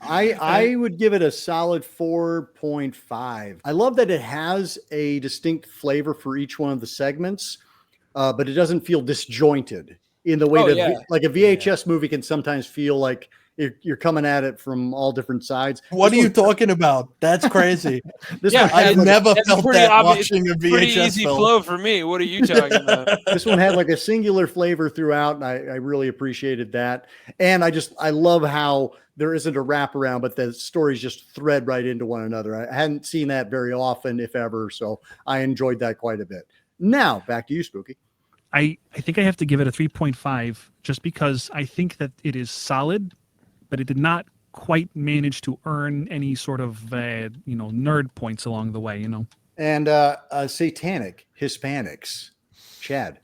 I would give it a solid 4.5. I love that it has a distinct flavor for each one of the segments, but it doesn't feel disjointed in the way like a VHS movie can sometimes feel like you're coming at it from all different sides. What are you talking about? That's crazy. I never felt that obvious. watching a VHS pretty easy film. flow for me. What are you talking about? This one had like a singular flavor throughout, and I really appreciated that. And I love how there isn't a wraparound, but the stories just thread right into one another. I hadn't seen that very often, if ever, so I enjoyed that quite a bit. Now, back to you, Spooky. I think I have to give it a 3.5 just because I think that it is solid, but it did not quite manage to earn any sort of nerd points along the way, And Satanic Hispanics, Chad.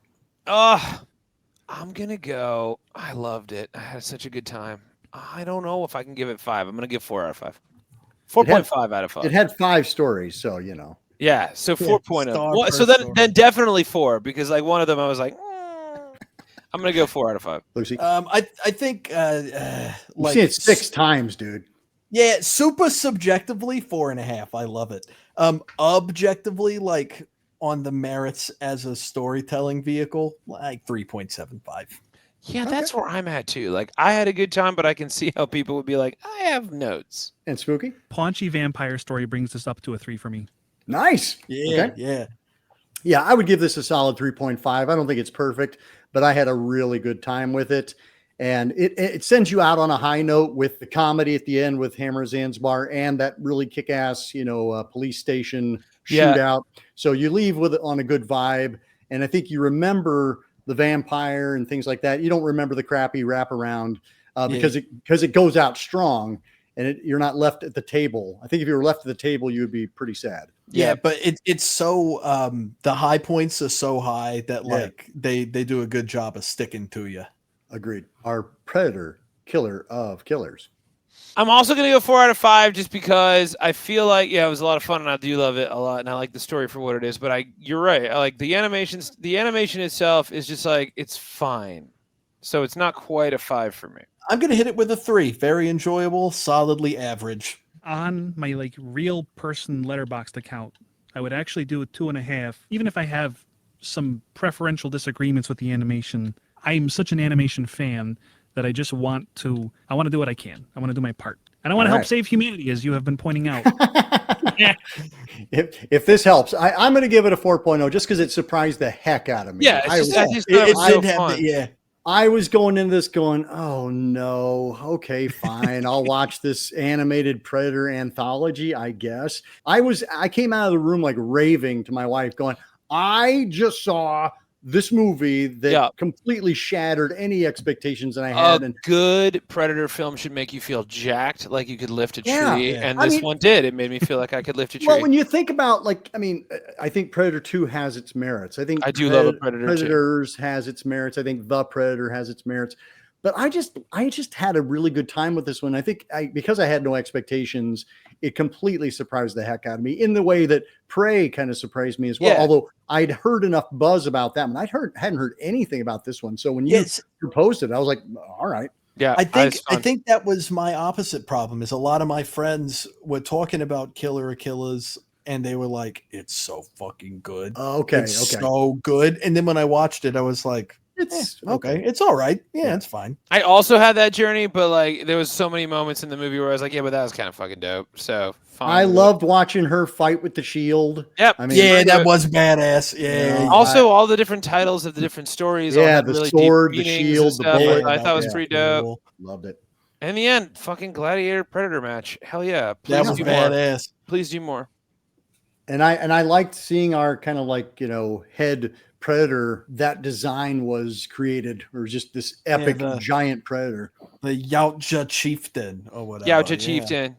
I'm gonna go. I loved it. I had such a good time. I don't know if I can give it 5. I'm gonna give 4 out of 5. 4.5 out of 5. It had 5 stories, so Yeah, so 4.0. So then definitely 4, because like one of them I was like, I'm gonna go 4 out of 5. Lucy, I think you've seen it 6 times, dude. Yeah, super subjectively 4.5. I love it. Objectively, like on the merits as a storytelling vehicle, like 3.75. Yeah, that's where I'm at too. Like I had a good time, but I can see how people would be like, I have notes. And Spooky, paunchy vampire story brings this up to a 3 for me. Nice. Yeah, okay. Yeah. I would give this a solid 3.5. I don't think it's perfect, but I had a really good time with it. And it sends you out on a high note with the comedy at the end with Hammer Zanzibar and that really kick-ass, police station shootout. So you leave with it on a good vibe. And I think you remember the vampire and things like that. You don't remember the crappy wraparound because it goes out strong, and you're not left at the table. I think if you were left at the table, you would be pretty sad. Yeah, but it's so the high points are so high that like they do a good job of sticking to you. Agreed. Our Predator, killer of killers. I'm also going to go 4 out of 5 just because I feel like, it was a lot of fun and I do love it a lot and I like the story for what it is, but you're right. I like the animation itself is just like, it's fine. So it's not quite a 5 for me. I'm going to hit it with a 3. Very enjoyable, solidly average. On my like real person Letterboxd account, I would actually do a 2.5, even if I have some preferential disagreements with the animation. I'm such an animation fan that I just want to do what I can. I want to do my part. And I want to help save humanity, as you have been pointing out. If this helps, I'm going to give it a 4.0 just because it surprised the heck out of me. Yeah, I was going into this going, oh no, okay, fine. I'll watch this animated Predator anthology, I guess. I came out of the room like raving to my wife going, I just saw this movie that completely shattered any expectations that I had. A good Predator film should make you feel jacked, like you could lift a tree. And this one did. It made me feel like I could lift a tree. Well, when you think about, I think Predator 2 has its merits. I think I do love a Predator Predators has its merits. I think The Predator has its merits. But I just had a really good time with this one. I think because I had no expectations, it completely surprised the heck out of me in the way that Prey kind of surprised me as well. Yeah. Although I'd heard enough buzz about that, and hadn't heard anything about this one. So when you proposed it, I was like, all right. Yeah, I think that was my opposite problem. Is a lot of my friends were talking about Killer of Killers, and they were like, "It's so fucking good. It's so good." And then when I watched it, I was like, it's okay. It's all right. Yeah, it's fine. I also had that journey, but like there was so many moments in the movie where I was like, yeah, but that was kind of fucking dope. So fine. I loved watching her fight with the shield. Yep. I mean, that was badass. Yeah. Also, all the different titles of the different stories. Yeah, all the really sword, the shield, the bullet. I thought it was pretty dope. Loved it. In the end, fucking Gladiator Predator match. Hell yeah. That was badass. Please do more. And I liked seeing our kind of like, head Predator. That design was created, or just this epic giant Predator. The Yautja Chieftain or whatever. Yautja Chieftain.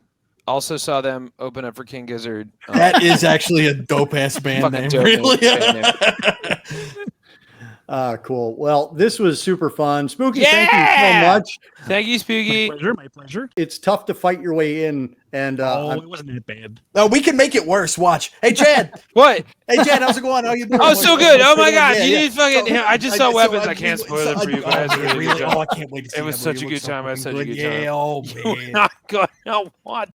Also saw them open up for King Gizzard. That is actually a dope ass band name. Really? Cool. Well, this was super fun. Spooky, thank you so much. Thank you, Spooky. My pleasure. It's tough to fight your way in, and it wasn't that bad. No, we can make it worse. Watch. Hey, Chad. What? Hey, Chad, how's it going? How you doing? Oh, so good. Oh my God, you need fucking. I just saw Weapons. I can't spoil it for you, but I can't wait to see it. It was such a good time. I had such a good time. Yeah, oh man. Not good. No, what?